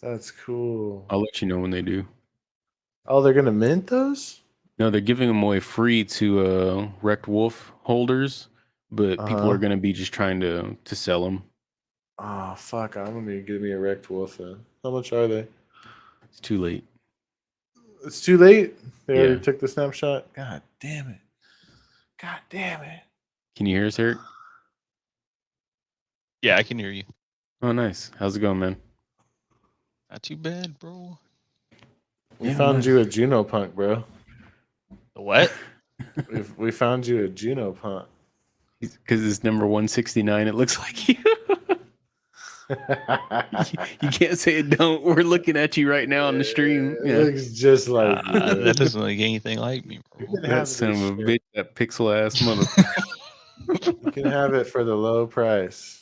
that's cool. I'll let you know when they do. Oh, they're gonna mint those? No, they're giving them away free to Wrecked Wolf holders, but Uh people are huh. going to be just trying to sell them. Oh fuck, I'm gonna give me a wrecked wolf then. How much are they? It's too late. It's too late. They already Yeah. took the snapshot. God damn it. God damn it. Can you hear us, Eric? Yeah, I can hear you. Oh, nice. How's it going, man? Not too bad, bro. We Yeah, found man. you a Juno punk, bro. The what? We found you a Juno punk. Because it's number 169. It looks like you. You can't say it don't. We're looking at you right now on the stream. It Yeah. looks just like you, That dude. doesn't look anything like me, You bro. can That have son of this a shit. bitch, that pixel ass mother. You can have it for the low price.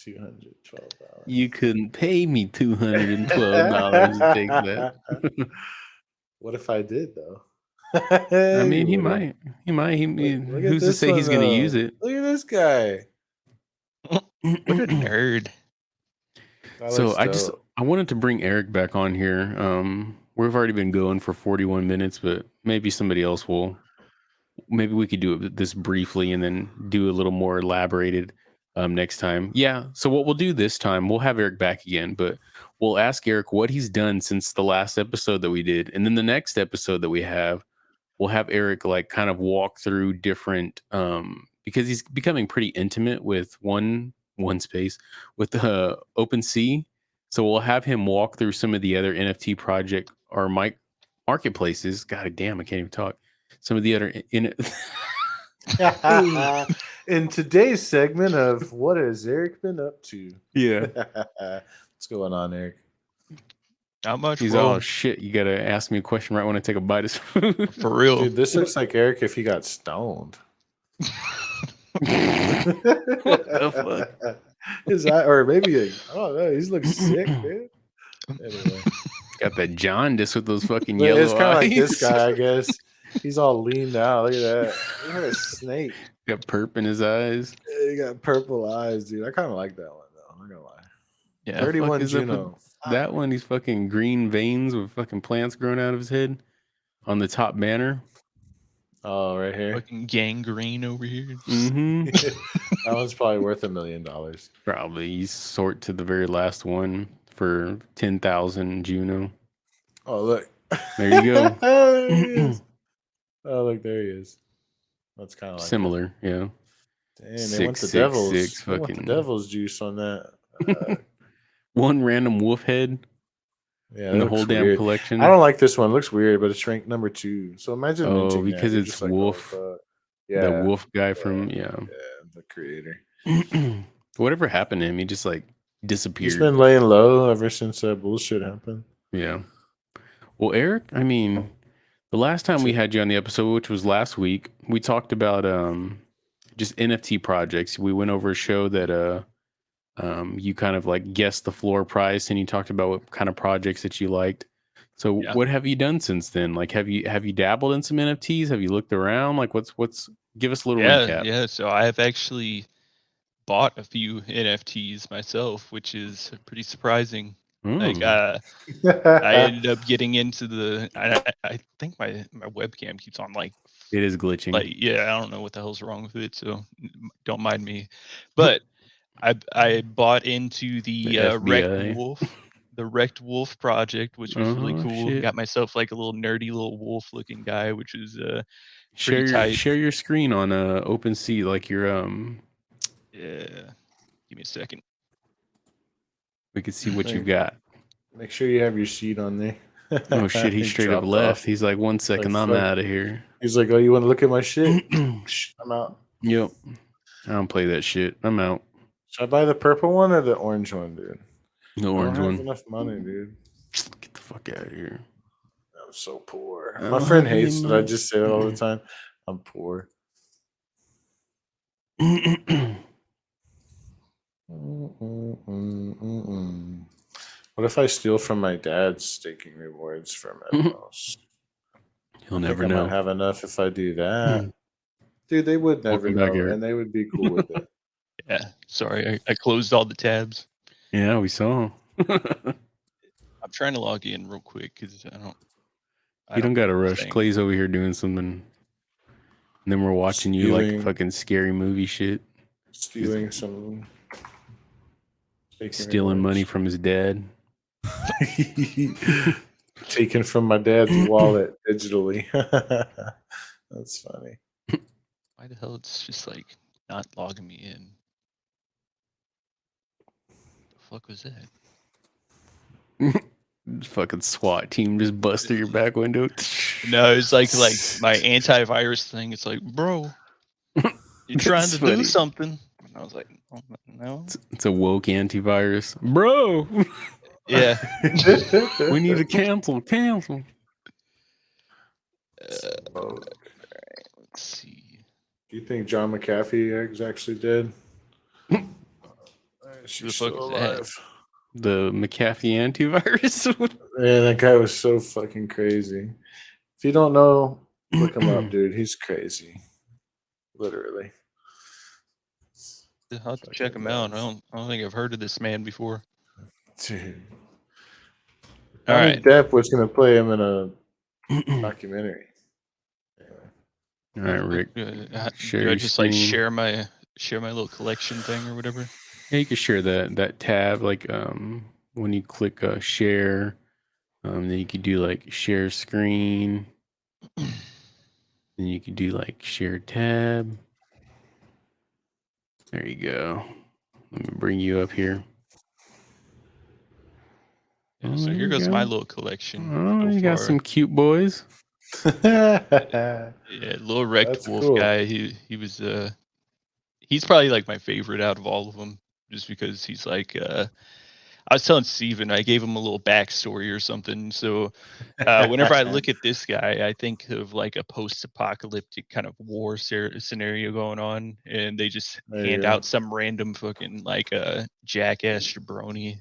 You $212. couldn't pay me $212 to take that. What if I did though? I mean, You he wouldn't. might. He might. Look at Who's to this say one he's going to use though. it? Look at this guy. What a nerd. That So looks dope. I wanted to bring Eric back on here. We've already been going for 41 minutes, but maybe somebody else will. Maybe we could do this briefly and then do a little more elaborated next time. Yeah. So what we'll do this time, we'll have Eric back again, but we'll ask Eric what he's done since the last episode that we did, and then the next episode that we have, we'll have Eric like kind of walk through different because he's becoming pretty intimate with one space with OpenSea. So we'll have him walk through some of the other NFT project or marketplaces. God damn, I can't even talk. Some of the other in In today's segment of what has Eric been up to? yeah. What's going on, Eric? Not much, He's bro. oh shit. You gotta ask me a question right when I take a bite of food. For real. Dude, this looks like Eric if he got stoned. What the fuck? His eye, or maybe I don't know. He looks sick, dude. Anyway, Got that jaundice with those fucking but it's yellow kind of like this eyes. guy, I guess. He's all leaned out. Look at that. Look at a snake. Got perp in his eyes. He got purple eyes, dude. I kind of like that one though. I'm not gonna lie. Yeah. The fuck 31 is up with Juno. that one? He's fucking green veins with fucking plants growing out of his head on the top banner. Oh, right here. Fucking gangrene over here. Mm-hmm. That one's probably worth $1 million. Probably. You sort to the very last one for 10,000 Juno. Oh, look. There you go. There he is. Oh, look, there he is. That's kind of like Similar, yeah. that. Damn, they went the 666 devil's. They went the fucking devil's juice on that. one random wolf head Yeah, in that the whole looks damn weird. collection. I don't like this one. It looks weird, but it's ranked number 2. So imagine Oh, minting that. because You're it's just like, oh, Wolf, fuck. the Yeah, wolf guy yeah, from yeah, the creator. Whatever happened to him, he just like He's disappeared. been laying low ever since that bullshit happened. Yeah. Well, Eric, I mean, the last time we Shit. had you on the episode, which was last week, we talked about just NFT projects. We went over a show that you kind of like guessed the floor price, and you talked about what kind of projects that you liked. So Yeah. what have you done since then? Like have you dabbled in some NFTs? Have you looked around? Like what's give us a little recap. Yeah. So I have actually bought a few NFTs myself, which is pretty surprising. Like Mm. I ended up getting into the. I think my webcam keeps on like It is glitching. yeah, I don't know what the hell's wrong with it, so don't mind me. But I bought into The the Wrecked FBI. Wolf, the Wrecked Wolf project, which was really cool. Shit. Got myself like a little nerdy little wolf looking guy, which was pretty tight. Share your screen on OpenSea, like your Yeah, give me a second. we could see what you've got. Make sure you have your seat on there. Oh shit, he straight up dropped left. off. He's like, 1 second, I'm fuck. out of here. He's like, "Oh, you want to look at my shit? I'm out." Yep. I don't play that shit. I'm out. Should I buy the purple one or the orange one, dude? The I orange don't have one. enough money, dude. Get the fuck out of here. I'm so poor. I My don't friend have any hates that I money. just say that all the time. I'm poor. What if I steal from my dad's staking rewards from MMOs? He'll I think never I might know. have enough if I do that. Dude, they would never Welcome back, know, Eric. and they would be cool with it. Yeah, sorry, I closed all the tabs. Yeah, we saw. I'm trying to log in real quick because I You don't don't gotta know the rush. thing. Clay's over here doing something, and then we're watching you like fucking scary movie shit, Stealing some staking stealing money from his dad. taken from my dad's wallet digitally. That's funny. Why the hell it's just like not logging me in? The fuck was that? Fucking SWAT team just bust through your back window. No, it's like my antivirus thing. It's like, bro, you're trying That's to do funny. something. And I was like, oh, no. It's a woke antivirus, bro. Yeah. We need to cancel. Let's see. Do you think John McAfee is actually dead? She's fuck still is that? alive. The McAfee antivirus. Man, that guy was so fucking crazy. If you don't know, look him up, dude. He's crazy. Literally. I'll have to check him out. I don't think I've heard of this man before. Dude. All Johnny right. Depp was going to play him in a documentary. All right, Rick. Do Share I your just screen. like share my little collection thing or whatever? Yeah, you can share that tab like when you click share, then you could do like share screen. Then you could do like share tab. There you go. Let me bring you up here. Yeah, so here goes my little collection. Oh, so you got far. some cute boys. Yeah, little Wrecked That's Wolf cool. guy. He was he's probably like my favorite out of all of them, just because he's like I was telling Steven, I gave him a little backstory or something. So whenever I look at this guy, I think of like a post-apocalyptic kind of war scenario going on, and they just There you hand go. out some random fucking like a jackass jabroni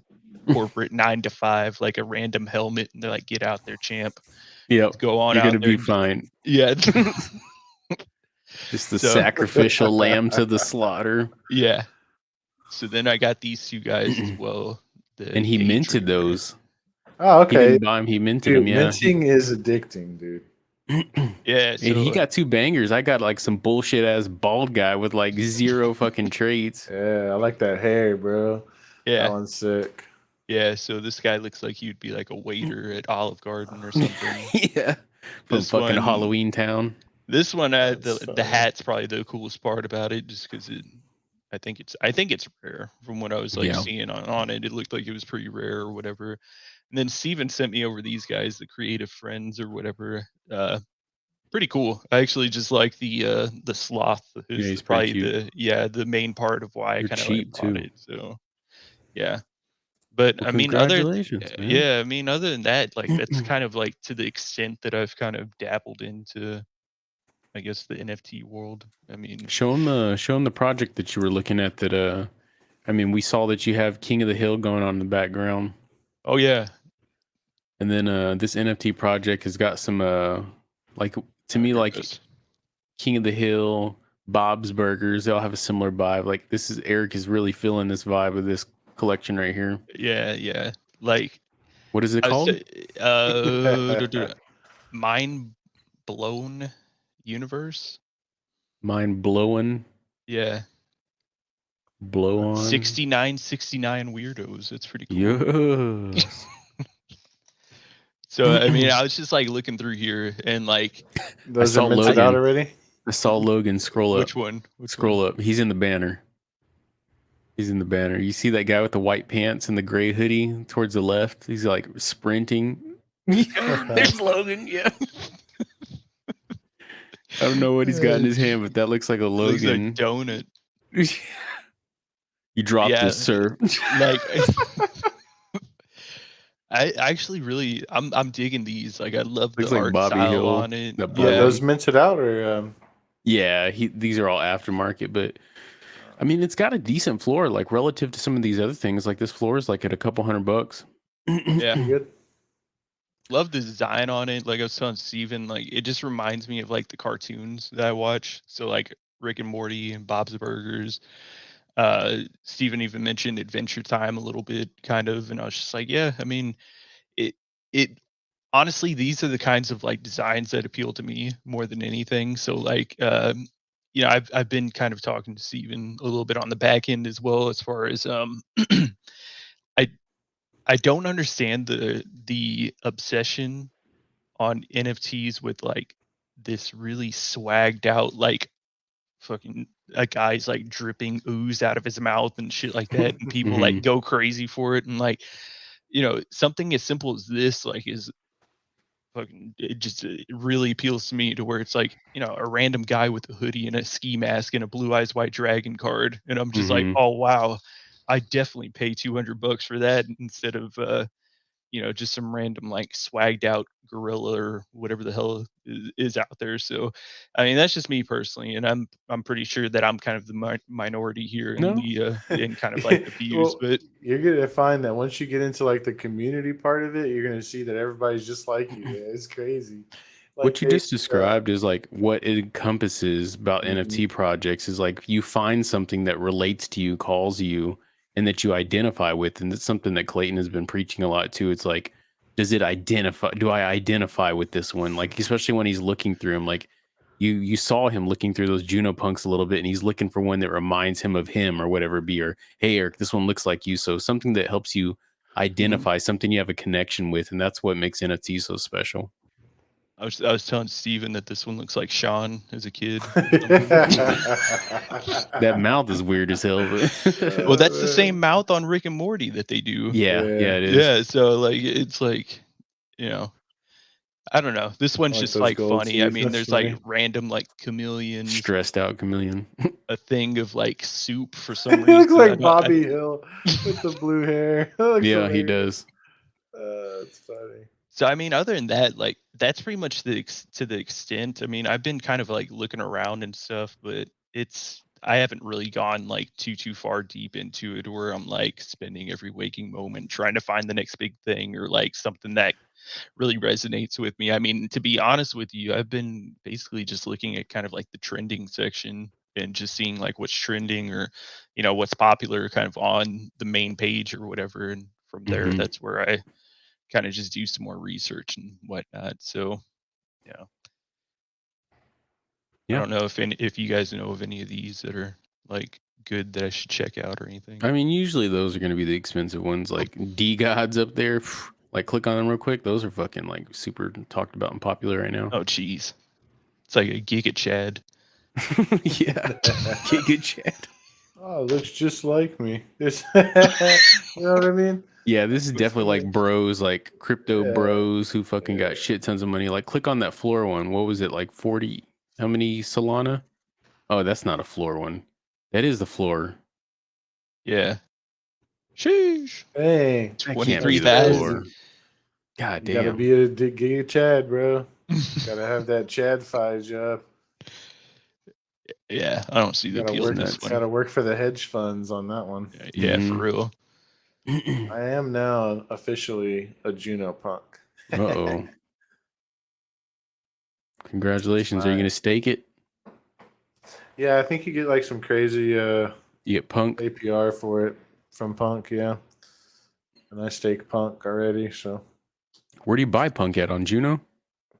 corporate 9 to 5, like a random helmet, and they're like, "Get out there, champ." Yep. Go on You're out gonna there. be fine. Yeah. Just the So- sacrificial lamb to the slaughter. Yeah. So then I got these two guys as well. And he minted those. Oh, He okay. didn't buy them. He minted Dude, them. Yeah. minting is addicting, dude. Yeah. And So he got two bangers. I got like some bullshit ass bald guy with like zero fucking traits. Yeah, I like that hair, bro. yeah. That one's sick. Yeah, so this guy looks like he'd be like a waiter at Olive Garden or something. Yeah. From This fucking one- Halloween Town. This one, That's the funny. hat's probably the coolest part about it, just because I think it's rare. From what I was like Yeah. seeing on it, it looked like it was pretty rare or whatever. And then Steven sent me over these guys, the Creative Friends or whatever. Pretty cool. I actually just like the sloth. Is he's probably pretty cute. the main part of why I They're kind of like cheap, bought too. it. So yeah. But Well, I mean, congratulations, man. yeah, I mean, other than that, like that's kind of like to the extent that I've kind of dabbled into, I guess, the NFT world. I mean, Show him the project that you were looking at. That I mean, we saw that you have King of the Hill going on in the background, oh yeah, and then this NFT project has got some like to me like King of the Hill, Bob's Burgers. They all have a similar vibe. Like this is Eric is really feeling this vibe of this collection right here. yeah, like What is it called? Mind Blown Universe. Mind blowing. Yeah, Blow on. 69 weirdos. It's pretty cool. Yes. So I mean, I was just like looking through here and like Those saw are minted Logan. out already? I saw Logan scroll up. which one? Scroll up. He's in the banner. He's in the banner. You see that guy with the white pants and the gray hoodie towards the left? He's like sprinting. There's Logan. Yeah. I don't know what he's got in his hand, but that looks like a Looks like Logan. donut. You dropped Yeah. this, sir. Like I actually really I'm digging these. Like I love Looks the like art Bobby style Hill, on it. that Are blue Yeah. those minted out or yeah, these are all aftermarket, but I mean, it's got a decent floor, like relative to some of these other things. Like this floor is like at a couple $100. Yeah. Pretty good. Love the design on it. Like I was telling Steven, like it just reminds me of like the cartoons that I watch. So like Rick and Morty and Bob's Burgers. Steven even mentioned Adventure Time a little bit, kind of, and I was just like, yeah, I mean, it honestly, these are the kinds of like designs that appeal to me more than anything. So like you know, I've been kind of talking to Steven a little bit on the back end as well, as far as I I don't understand the obsession on NFTs with like this really swagged out like fucking a guy's like dripping ooze out of his mouth and shit like that, and people Hmm. like go crazy for it. And like, you know, something as simple as this like is fucking, it just it really appeals to me, to where it's like, you know, a random guy with a hoodie and a ski mask and a Blue Eyes White Dragon card, and I'm just like, Hmm. oh wow, I definitely pay $200 for that instead of you know, just some random like swagged out gorilla or whatever the hell is out there. So, I mean, that's just me personally, and I'm pretty sure that I'm kind of the minority here in No. the in kind of like the views. Well, But you're gonna find that once you get into like the community part of it, you're gonna see that everybody's just like you. Yeah, it's crazy. Like What you they, just described is like what it encompasses about mhm, NFT projects is like you find something that relates to you, calls you, and that you identify with. And that's something that Clayton has been preaching a lot too. It's like, does it identify? Do I identify with this one? Like, especially when he's looking through him, like you saw him looking through those Juno punks a little bit, and he's looking for one that reminds him of him or whatever it be, or hey, Eric, this one looks like you. So something that helps you mhm. identify, something you have a connection with, and that's what makes NFTs so special. I was telling Steven that this one looks like Sean as a kid or something. That mouth is weird as hell. Well, Oh, that's the same man. mouth on Rick and Morty that they do. Yeah, Yeah, yeah, it is. Yeah, so like it's like, you know, I don't know. This I one's like just those like gold funny. I teeth. mean, That's there's like funny. random like chameleons, Stressed out chameleon. a thing of like soup for He some looks reason. I like don't. Bobby Hill with the blue hair. That looks Yeah, he hilarious. does. It's funny. So I mean, other than that, like that's pretty much to the extent. I mean, I've been kind of like looking around and stuff, but it's I haven't really gone like too far deep into it, where I'm like spending every waking moment trying to find the next big thing or like something that really resonates with me. I mean, to be honest with you, I've been basically just looking at kind of like the trending section and just seeing like what's trending, or you know, what's popular kind of on the main page or whatever, and from there Hmm. that's where I kind of just do some more research and whatnot. So yeah, I Yeah. don't know if you guys know of any of these that are like good that I should check out or anything. I mean, usually those are going to be the expensive ones, like D gods up there. Like, click on them real quick. Those are fucking like super talked about and popular right now. Oh geez, it's like a Giga Chad. Yeah, Giga Chad. Oh, it looks just like me. This, you know what I mean? Yeah, this is definitely like bros, like crypto Yeah, bros who fucking got yeah. shit tons of money. Like, click on that floor one. What was it, like 40? How many Solana? Oh, that's not a floor one. That is the floor. Yeah. Sheesh. Dang, That can't be Twenty-three that's the thousand. crazy. floor. God You gotta damn. be a Giga Chad, bro. Gotta have that Chad fi job. Yeah, I don't see the Gotta appeal That's in work. this nuts. one. Gotta work for the hedge funds on that one. Yeah, for real. I am now officially a Juno punk. Uh-oh. It's Congratulations. Are you my going to stake it? yeah. I think you get like some crazy You get punk? APR for it from Punk. Yeah, and I stake Punk already. So Where do you buy punk at? On Juno?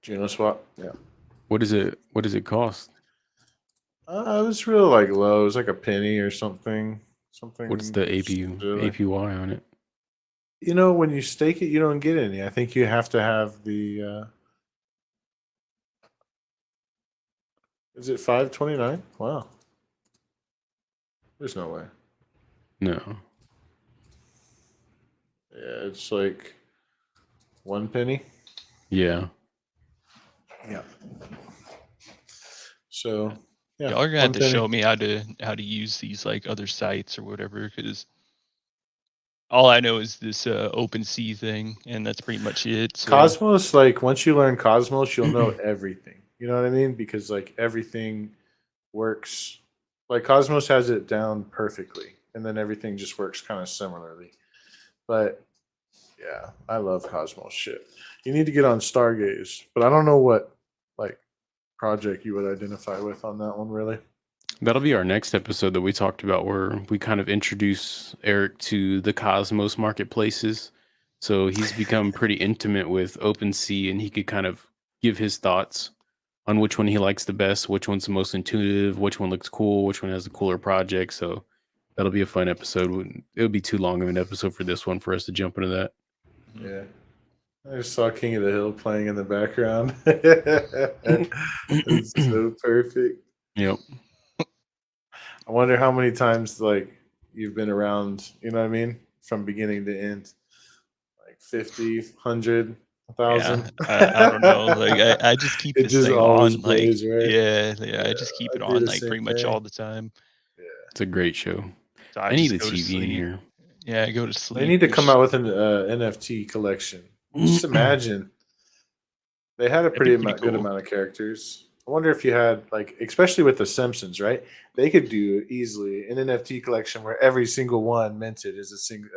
Juno swap. Yeah. What does it cost? It was real like low. It was like a penny or something. What's Something the silly. APY on it? You know, when you stake it, you don't get any. I think you have to have the. Is it 5.29? Wow. There's no way. No. Yeah, it's like 1 penny. Yeah. Yeah. So yeah, Y'all are gonna have one to penny. show me how to use these like other sites or whatever, because all I know is this OpenSea thing, and that's pretty much it. So Cosmos, like once you learn Cosmos, you'll know everything. You know what I mean? Because like everything works Like Cosmos has it down perfectly, and then everything just works kind of similarly. But yeah, I love Cosmos shit. You need to get on Stargaze, but I don't know what like project you would identify with on that one really. That'll be our next episode that we talked about, where we kind of introduce Eric to the Cosmos marketplaces. So he's become pretty intimate with OpenSea, and he could kind of give his thoughts on which one he likes the best, which one's the most intuitive, which one looks cool, which one has a cooler project. So that'll be a fun episode. It would be too long of an episode for this one for us to jump into that. Mhm. Yeah. I just saw King of the Hill playing in the background. It's so perfect. Yep. I wonder how many times like you've been around, you know what I mean? From beginning to end. Like 50, 100, Yeah, 1,000. I don't know. Like I just keep It this just thing always on. Like plays, right? yeah, I Yeah, just keep I it do on the like same pretty much thing. all the time. Yeah. It's a great show. So I I need just a go to TV in sleep. here. Yeah, I go to They sleep. need to come out with an NFT collection. Just imagine they had a That'd be pretty pretty good cool. amount of characters. I wonder if you had like, especially with the Simpsons, right? They could do easily an NFT collection where every single one minted is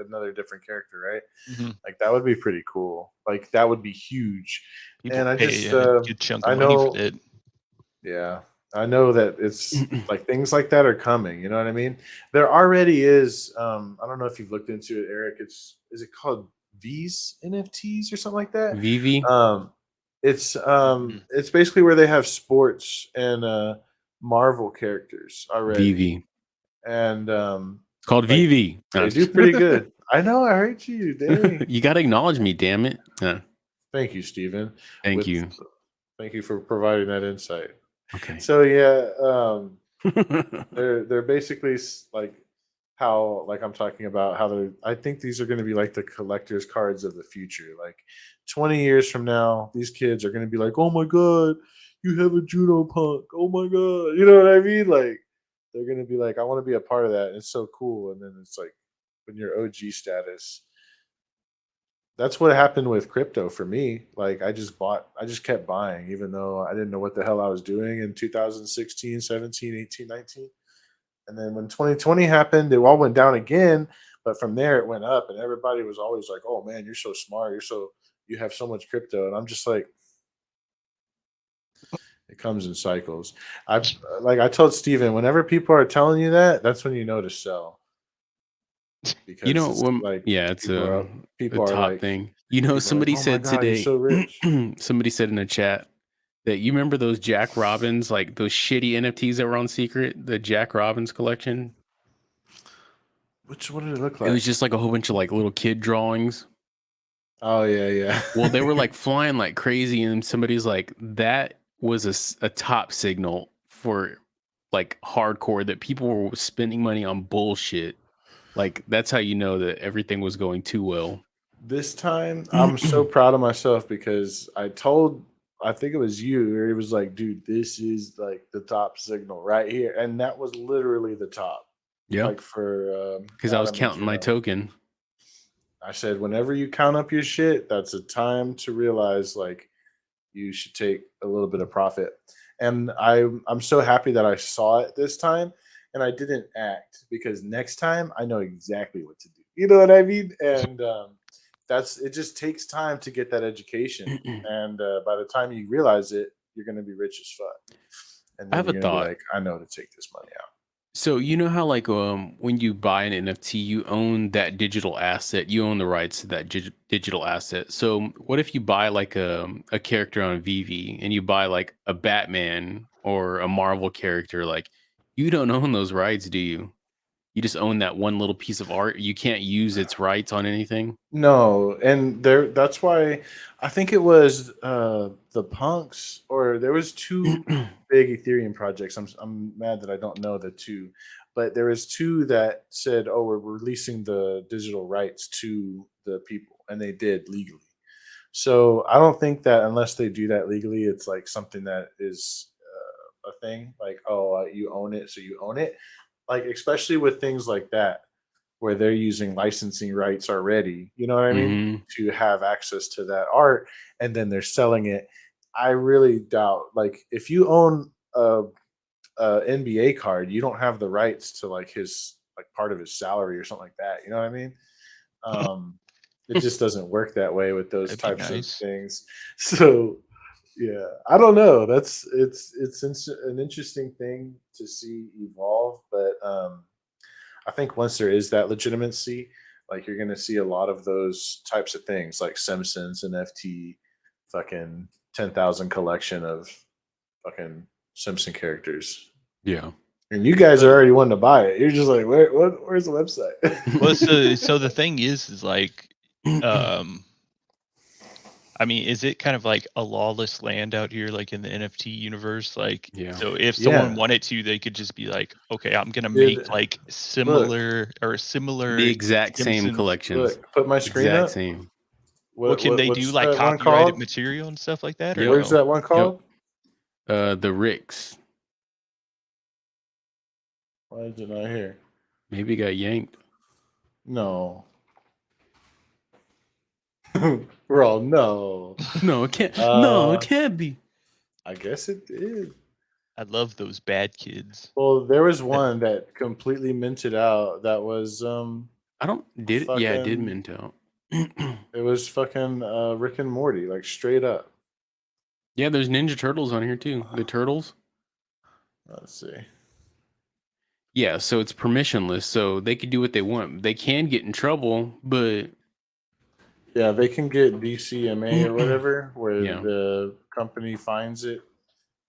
another different character, right? Hmm. Like that would be pretty cool. Like that would be huge. People And I pay just, a good chunk of I money for know, that. yeah, I know that it's like things like that are coming. You know what I mean? There already is. I don't know if you've looked into it, Eric. Is it called V's NFTs or something like that? Vivi, Um, Mhm. it's basically where they have sports and Marvel characters already, Vivi. and It's called like Vivi. No, they do pretty good. I know. I heard you. Dang. you got to acknowledge me, damn it. Thank you, Stephen. Thank With you. thank you for providing that insight. Okay. So yeah, they're basically like how like I'm talking about how they're. I think these are going to be like the collector's cards of the future. Like 20 years from now, these kids are going to be like, "Oh my god, you have a judo punk! Oh my god!" You know what I mean? Like they're going to be like, "I want to be a part of that." And it's so cool. And then it's like when you're OG status. That's what happened with crypto for me. Like I just kept buying even though I didn't know what the hell I was doing in 2016, 17, 18, 19. And then when 2020 happened, it all went down again. But from there, it went up, and everybody was always like, "Oh man, you're so smart. You have so much crypto." And I'm just like, it comes in cycles. I told Steven, whenever people are telling you that, that's when you know to sell You because know, it's when, like yeah, it's people are a people are top like thing. You know, people are like, somebody "Oh my said god, you're today, so rich." somebody said in the chat that you remember those Jack Robbins, like those shitty NFTs that were on Secret, the Jack Robbins collection? Which what did it look It was like? just like a whole bunch of like little kid drawings. Oh yeah, yeah. Well, they were like flying like crazy, and somebody's like, that was a top signal for like hardcore that people were spending money on bullshit. Like, that's how you know that everything was going too well. This time, I'm so proud of myself because I think it was you, or it was like, dude, this is like the top signal right here. And that was literally the top, Yeah, like for because I was Adam and counting my Juno. token. I said, whenever you count up your shit, that's a time to realize like you should take a little bit of profit. And I'm so happy that I saw it this time and I didn't act because next time I know exactly what to do. You know what I mean? And that's it. Just takes time to get that education, and by the time you realize it, you're going to be rich as fuck, and I then have a you're going to be thought. like, I know to take this money out. So you know how like when you buy an NFT, you own that digital asset. You own the rights to that digital asset. So what if you buy like a character on VV and you buy like a Batman or a Marvel character? Like you don't own those rights, do you? You just own that one little piece of art. You can't use its rights on anything. No, and that's why I think it was the punks, or there was two big Ethereum projects. I'm mad that I don't know the two, but there was two that said, "Oh, we're releasing the digital rights to the people," and they did legally. So I don't think that unless they do that legally, it's like something that is a thing. Like, oh, you own it, so you own it. Like, especially with things like that where they're using licensing rights already, you know what I mean, Hmm. to have access to that art, and then they're selling it. I really doubt, like, if you own NBA card, you don't have the rights to like his like part of his salary or something like that. You know what I mean? Um, it just doesn't work that way with those That'd be types of nice. things. So yeah, I don't know. An interesting thing to see evolve, but I think once there is that legitimacy, like you're gonna see a lot of those types of things, like Simpsons NFT, fucking 10,000 collection of fucking Simpson characters. Yeah. And you guys are So, already wanting to buy it. You're just like, where's the website? well, so the thing is like, um, I mean, is it kind of like a lawless land out here, like in the NFT universe? Like, Yeah. so if someone Yeah, wanted to, they could just be like, okay, I'm gonna make dude. like Look, The similar exact same Simpson. collections. look. Put my screen Exact up. same. What can they do? What's Like that one copyrighted called? material and stuff like that, or Yep. Where's no? that one Yep. called? The Ricks. Why is it not here? Maybe got yanked. No. Bro, no. No, it can't. No, it Uh, can't be. I guess it did. I love those bad kids. Well, there was That- one that completely minted out. That was I don't did it. Yeah, it did fucking. mint out. It was fucking Rick and Morty, like straight up. Yeah, there's Ninja Turtles on here too. The turtles. Let's see. Yeah, so it's permissionless, so they can do what they want. They can get in trouble, but Yeah, they can get DCMA or whatever, where yeah. the company finds it,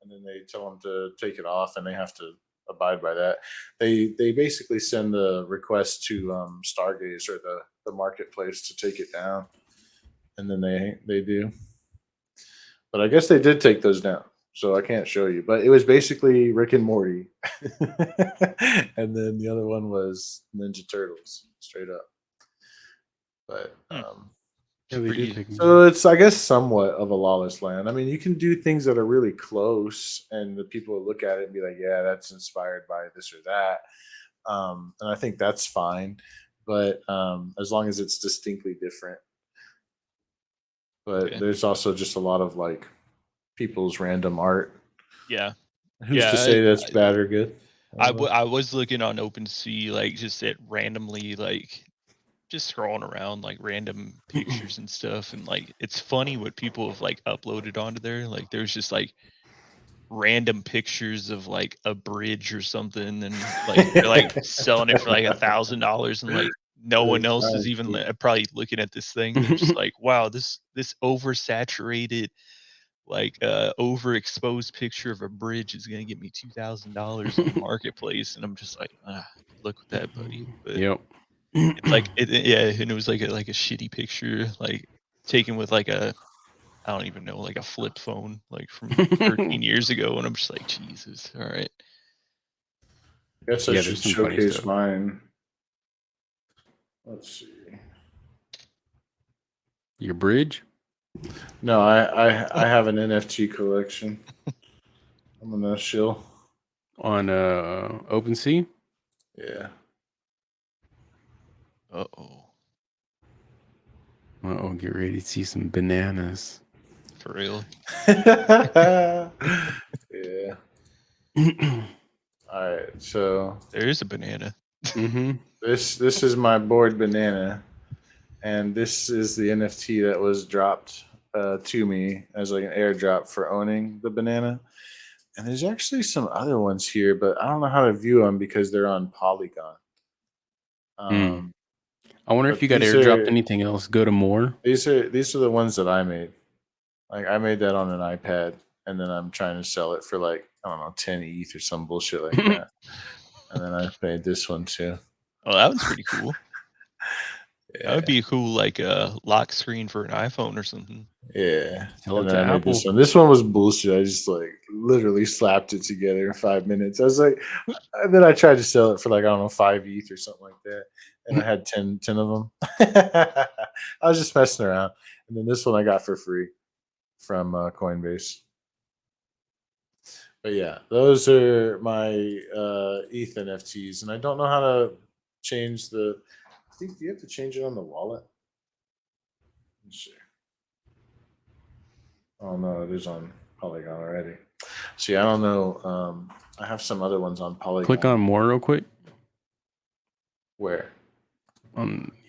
and then they tell them to take it off, and they have to abide by that. They basically send the request to Stargaze or the marketplace to take it down, and then they do. But I guess they did take those down, so I can't show you. But it was basically Rick and Morty, and then the other one was Ninja Turtles, straight up. But Hmm. Yeah, It's they did pretty. take them so down. it's, I guess, somewhat of a lawless land. I mean, you can do things that are really close, and the people will look at it and be like, "Yeah, that's inspired by this or that," and I think that's fine. But as long as it's distinctly different. But Okay. there's also just a lot of like people's random art. Yeah. Who's to Yeah. say that's bad or good? I don't know. I was looking on OpenSea, like just at randomly, like just scrolling around, like random pictures and stuff, and like it's funny what people have like uploaded onto there. Like there's just like random pictures of like a bridge or something, and like they're like selling it for like $1,000, and like no one else is even probably looking at this thing. They're just like, wow, this oversaturated, like overexposed picture of a bridge is gonna get me $2,000 on marketplace, and I'm just like, good luck with that, buddy. But Yep. it's like yeah, and it was like a shitty picture, like taken with like a, I don't even know, like a flip phone, like from 13 years ago, and I'm just like, Jesus, all right. I guess I Yeah, should there's some funny showcase stuff. mine. Let's see. Your bridge No, I have an NFT collection. I'm gonna shill. on OpenSea. Yeah. Uh-oh, Oh, get ready to see some bananas. for real. Yeah. Mm-hmm. All right. So There is a banana. this is my board banana, and this is the NFT that was dropped to me as like an airdrop for owning the banana. And there's actually some other ones here, but I don't know how to view them because they're on Polygon. Mm. Um, I wonder if but you got airdropped anything else. Go to more. these are the ones that I made. Like I made that on an iPad, and then I'm trying to sell it for like I don't know 10 ETH or some bullshit like that. And then I made this one too. Oh, that one's pretty cool. That would Yeah, be a cool like lock screen for an iPhone or something. yeah. Sell And it then to I made Apple. this one. This one was bullshit. I just like literally slapped it together in 5 minutes. I was like, and then I tried to sell it for like I don't know 5 ETH or something like that, and I had 10 of them. I was just messing around, and then this one I got for free from Coinbase. But yeah, those are my ETH NFTs, and I don't know how to change the. I think do you have to change it on the wallet? Let's see. Oh no, it is on Polygon already. See, I don't know I have some other ones on Polygon. Click on more real quick. Where?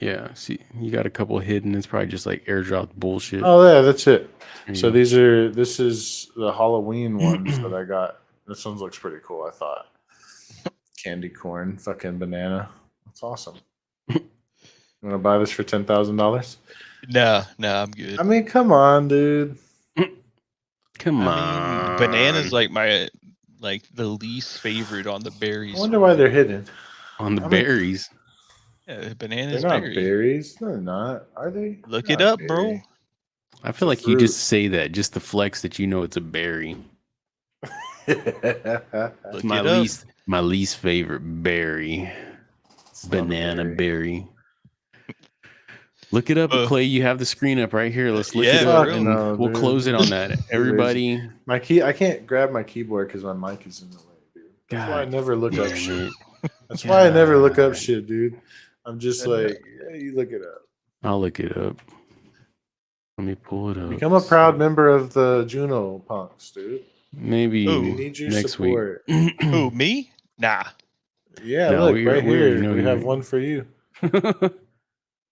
Yeah, see, you got a couple hidden. It's probably just like airdrop bullshit. Oh yeah, that's it. There you So go. this is the Halloween ones that I got. This one looks pretty cool, I thought. Candy corn, fucking banana. That's awesome. You wanna buy this for $10,000? No, I'm good. I mean, come on, dude. Come I mean, on. banana's like my the least favorite on the I berries. wonder why they're hidden. On the I mean, berries. Yeah, they're banana's not berry. berries. No, they're not. Are they? Look They're it not a up, bro. berry. I It's feel a like you just fruit. say that just to flex that you know it's a berry. Look My it up. least favorite berry. It's not a Banana berry. berry. Look it up, Uh, Clay. You have the screen up right here. Let's look yeah, it for up Fuck real. and no, we'll dude. close it on that. You're lazy. Everybody, My key. I can't grab my keyboard because my mic is in the way, dude. That's why I God never look up damn shit. it. That's why I never look up God. shit, dude. I'm just like, yeah, you look it up. I'll look it up. Let me pull it up. Become a proud member of the Juno Punks, dude. Maybe Ooh. We need your next support. week. Who, me? Nah. Yeah, No, look right we already here. know We you have ain't. one for you.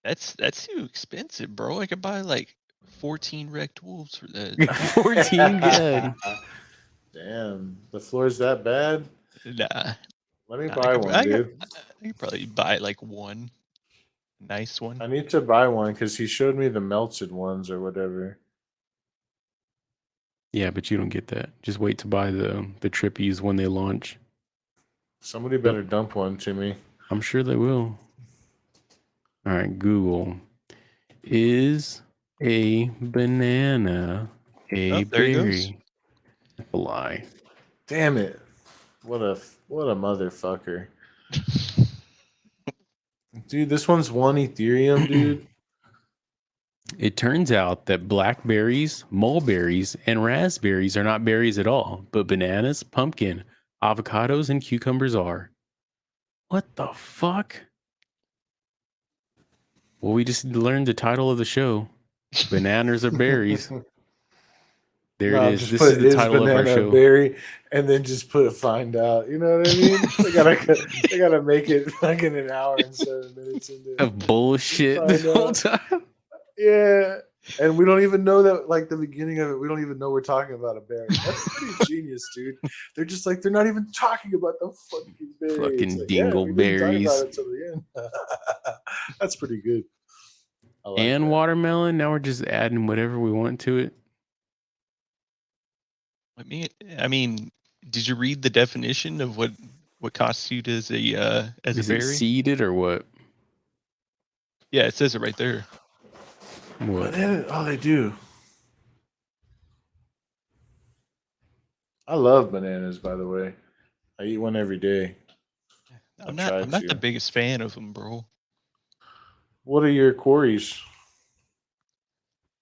That's too expensive, bro. I could buy like 14 wrecked wolves for that. 14 good. Damn, the floor's that bad? Nah. Let me Nah, buy one, dude. I could probably buy like one nice one. I need to buy one because he showed me the melted ones or whatever. Yeah, but you don't get that. Just wait to buy the trippies when they launch. Somebody better dump one to me. I'm sure they will. All right, Google. Is a banana a Oh, there he goes. berry? That's a lie. Damn it! What a motherfucker, dude. This one's 1 Ethereum, dude. It turns out that blackberries, mulberries, and raspberries are not berries at all, but bananas, pumpkin, avocados, and cucumbers are. What the fuck? Well, we just learned the title of the show. Bananas are berries. There it No, is. just This put is the is title of our banana a show. berry, and then just put find out. You know what I mean? they gotta make it fucking an hour and 7 minutes into Of bullshit Find this whole out. time. Yeah. And we don't even know that, like the beginning of it, we don't even know we're talking about a berry. That's pretty genius, dude. They're just like, they're not even talking about the fucking berry. It's Fucking like, yeah, we didn't talk dingleberries. about it till the end. That's pretty good. I like And that. watermelon. Now we're just adding whatever we want to it. I mean, did you read the definition of what constitutes as a Is it berry? seeded or what? Yeah, it says it right there. What? They do. I love bananas, by the way. I eat one every day. I'm try not the to. biggest fan of them, bro. What are your quarries?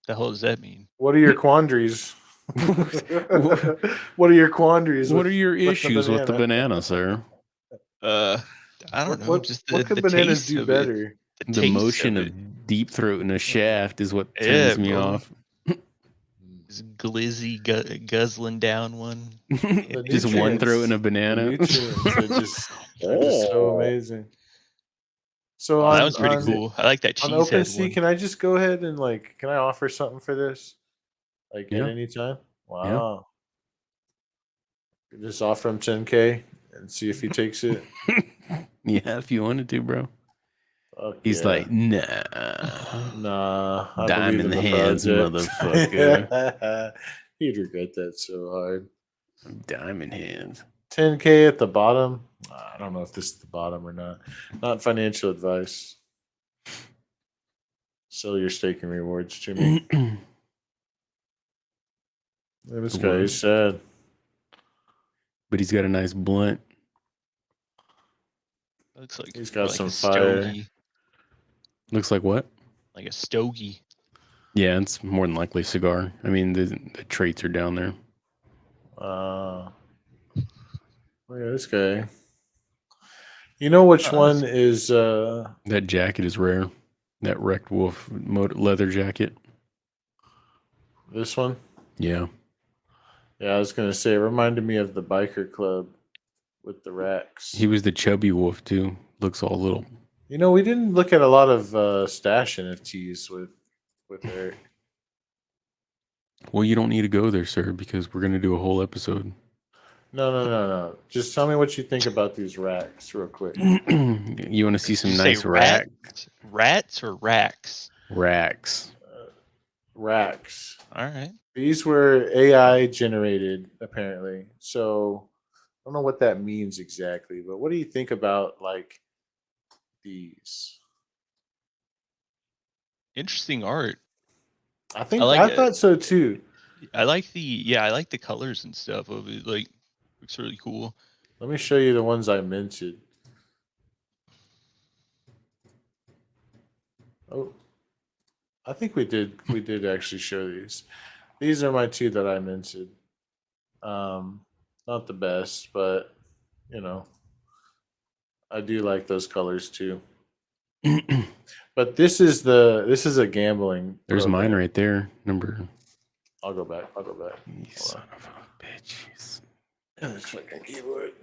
The hell does that mean? What are your quandaries? What are your quandaries? What are your with the issues with the banana, sir? I don't know. Just what could bananas taste do of better? it. The taste motion of of it. deep throat in a shaft is what Yeah, turns me bro. off. This glizzy guzzling down one. Just one throat in a The banana. nutrients are just so amazing. So Oh, that was pretty on cool. I like that on cheese head OpenSea, one. can I just go ahead and can I offer something for this? Like Yeah. at any time? Wow. Just offer him 10K and see if he takes it. Yeah, if you wanted to, bro. Fuck He's yeah. like, nah. Nah, I Dime believe in in the the hands, project. motherfucker. He'd regret that so hard. Diamond hands. 10K at the bottom. I don't know if this is the bottom or not. Not financial advice. Sell your staking rewards to me. Look at this guy, he's sad. But he's got a nice blunt. Looks like He's got like some a fire. stogie. Looks like what? Like a stogie. Yeah, it's more than likely a cigar. I mean, the traits are down there. Look at this guy. You know which one is That jacket is rare. That wrecked wolf leather jacket. this one? Yeah. Yeah, I was gonna say it reminded me of the biker club. with the racks. He was the chubby wolf too. Looks all little. You know, we didn't look at a lot of stash NFTs with Eric. Well, you don't need to go there, sir, because we're gonna do a whole episode. No. Just tell me what you think about these racks, real quick. You want to see Did some you say nice racks? rats or racks? Racks. Racks. All right. These were AI generated, apparently. So I don't know what that means exactly, but what do you think about like these? Interesting art. I think I like I it. thought so too. I like the colors and stuff of it. Like, looks really cool. Let me show you the ones I minted. Oh, I think we did actually show these. These are my two that I minted. Not the best, but you know, I do like those colors too. But this is a gambling. There's mine program. right there. Number. I'll go back. You son of a bitch. And this fucking keyboard.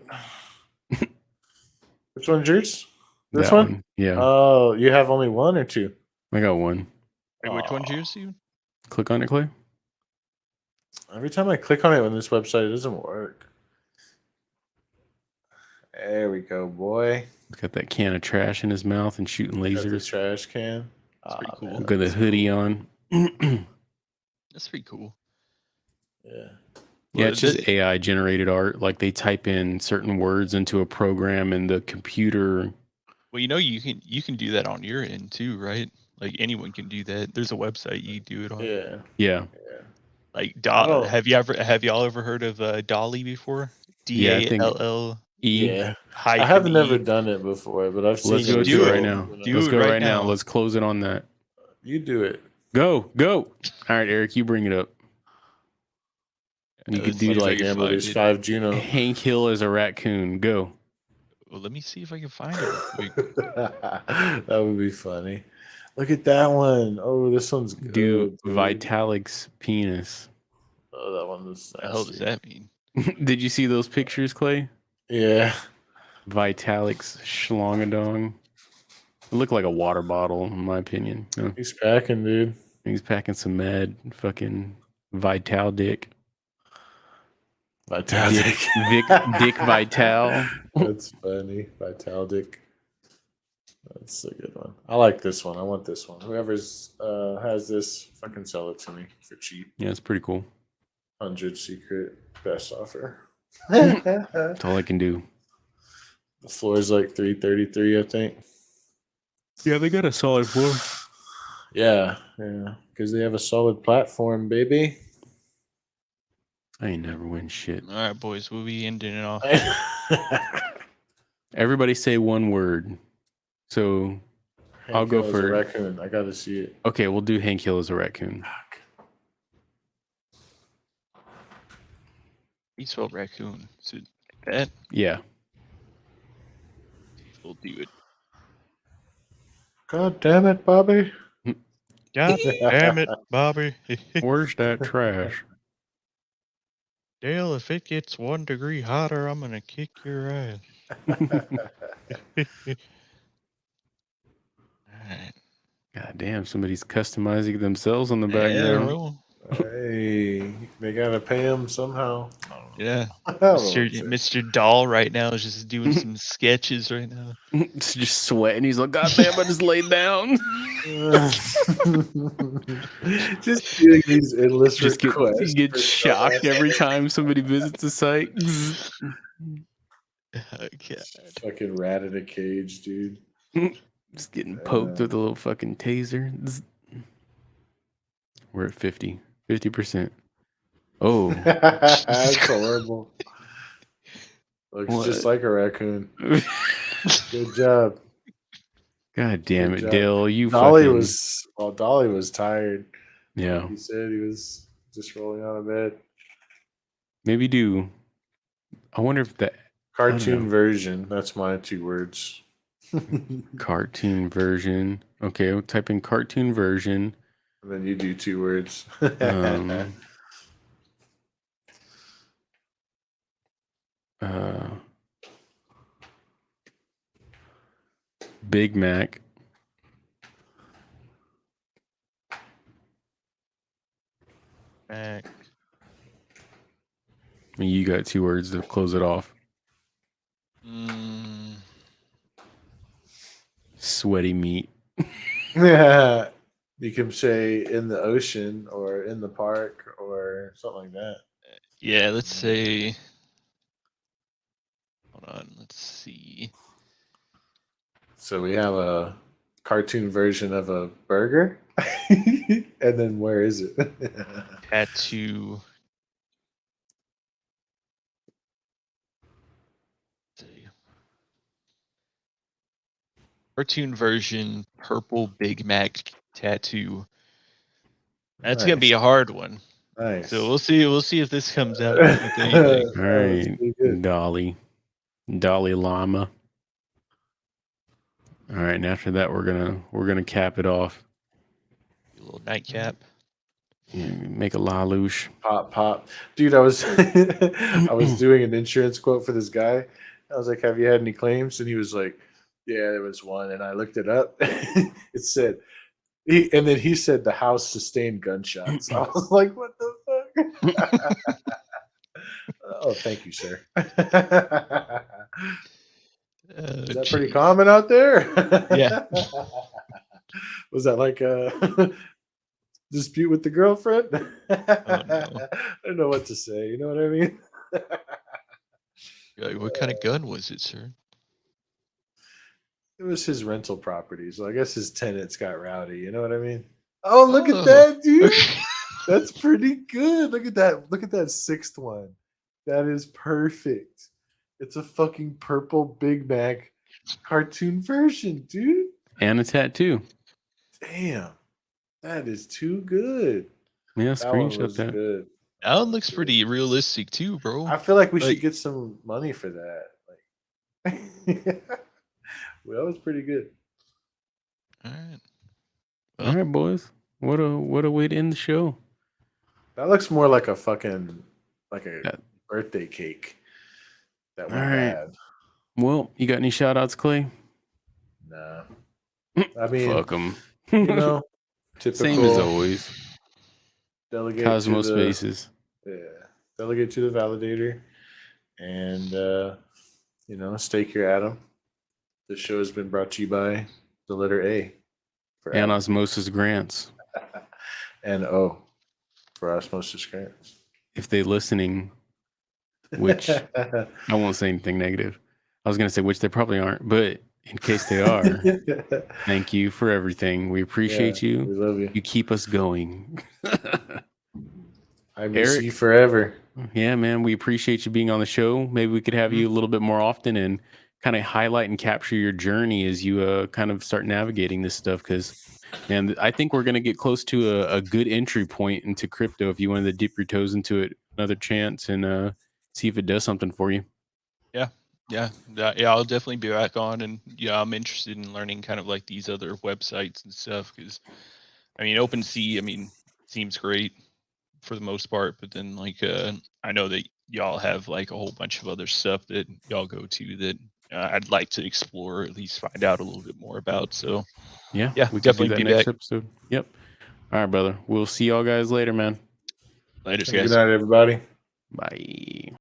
Which one's yours? This That one? Yeah. Oh, you have only one or two? I got one. Wait, which one's Aw. yours, you? Click on it, Clay. Every time I click on it on this website, it doesn't work. There we go, boy. He's got that can of trash in his mouth and shooting Got the lasers. trash can. That's pretty cool. man, Got the that's hoodie cool. on. That's pretty cool. Yeah. Yeah, Well, it's just AI generated art. Like they type in certain words into a program and the computer. Well, you can do that on your end too, right? Like anyone can do that. There's a website you do it on. Yeah. Yeah. Like Oh. have y'all ever heard of Dolly before? Yeah, I think DALL Yeah. I hyphen have never E. done it before, but I've seen Let's it. go do do it it. right now. Do Let's it go right right now. now. Let's close it on that. You do it. Go. All right, Eric, you bring it up. You could Let's do see if I like can Gamble find these it. 5 Juno. Hank Hill as a raccoon. Go. Well, let me see if I can find it real quick. That would be funny. Look at that one. Oh, this one's good. Do dude. Vitalik's penis. Oh, that one was What the hell does nasty. that mean? Did you see those pictures, Clay? Yeah. Vitalik's schlongadong. It looked like a water bottle, in my opinion. Yeah. He's packing, dude. He's packing some mad fucking Vital dick. Vital Dick, Dick Vital. That's funny. Vital Dick. That's a good one. I like this one. I want this one. Whoever's has this, fucking sell it to me for cheap. Yeah, it's pretty cool. 100 secret best offer. That's all I can do. The floor is like 333, I think. Yeah, they got a solid floor. Yeah, because they have a solid platform, baby. I ain't never win shit. All right, boys, we'll be ending it off. Everybody say one word. So I'll go Hank Hill is a for- raccoon. I gotta see it. okay, we'll do Hank Hill as a raccoon. You spell raccoon. So like that. Yeah. We'll do it. God damn it, Bobby. God damn it, Bobby. Where's that trash? Dale, if it gets 1 degree hotter, I'm gonna kick your ass. Alright. God damn, somebody's customizing themselves on the Yeah, background. well, Hey, they gotta pay him somehow. yeah. I don't know Mr. Doll right now is just doing some sketches right now. It's just sweating. He's like, God damn, I just laid down. Just doing these endless Just requests. he gets for shocked stuff. every time somebody visits the site. Okay. Fucking rat in a cage, dude. Just getting poked with a little fucking taser. We're at 50%. Oh. That's horrible. Looks What? just like a raccoon. Good job. God damn Good it, job. Dale. You Dolly fucking... Dolly was tired. Yeah. He said he was just rolling out of bed. Maybe do. I wonder if that Cartoon know. version. That's my 2 words. cartoon version. Okay, we'll type in cartoon version. And then you do 2 words. Big Mac. Mac. And you got 2 words to close it off. Sweaty meat. Yeah. You can say in the ocean or in the park or something like that. Yeah, let's say. Hold on. Let's see. So we have a cartoon version of a burger. And then where is it? Tattoo. Let's see. Cartoon version, purple Big Mac tattoo. That's gonna be Nice. a hard one. Nice. So we'll see. We'll see if this comes out with anything. All That's right, pretty good. Dolly Llama. All right, and after that, we're gonna cap it off. A little nightcap. Yeah, make a lalouche. Pop. Dude, I was I was doing an insurance quote for this guy. I was like, "Have you had any claims?" And he was like, "Yeah, there was one." And I looked it up. It said and then he said the house sustained gunshots. I was like, "What the fuck?" Oh, thank you, sir. Is that pretty Jeez. common out there? Yeah. Was that like a dispute with the girlfriend? Oh, no. I don't know what to say. You know what I mean? You're like, what kind of gun was it, sir? It was his rental property, so I guess his tenants got rowdy. You know what I mean? Oh, look at Oh. that, dude! That's pretty good. Look at that. Look at that 6th one. That is perfect. It's a fucking purple Big Mac cartoon version, dude. And a tattoo. Damn, that is too good. Yeah, That one screenshot was that. good. That one looks pretty realistic too, bro. I feel like we Like- should get some money for that. Like, well, that was pretty good. All right. All right, boys. What a way to end the show. That looks more like a fucking like a That- birthday cake that we All right. had. Well, you got any shout outs, Clay? Nah. I mean, Fuck them. you know, typical Same as always. delegate Cosmos to the Spaces. delegate to the validator, and you know, stake your atom. This show has been brought to you by the letter A for And atom, Osmosis Grants. and O for osmosis grants. If they listening, which I won't say anything negative. I was gonna say which they probably aren't, but in case they are, thank you for everything. We appreciate we you. love you. You keep us going. I miss Eric? you forever. Yeah, man, we appreciate you being on the show. Maybe we could have you a little bit more often and kind of highlight and capture your journey as you kind of start navigating this stuff. Because, man, I think we're going to get close to a good entry point into crypto if you wanted to dip your toes into it another chance and see if it does something for you. Yeah, I'll definitely be back on, and yeah, I'm interested in learning kind of like these other websites and stuff because, I mean, OpenSea, I mean, seems great for the most part, but then like I know that y'all have like a whole bunch of other stuff that y'all go to that I'd like to explore, or at least find out a little bit more about. So Yeah, yeah, we could do definitely that be next back. episode. Yep. All right, brother. We'll see y'all guys later, man. Later, Good guys. night, everybody. Bye.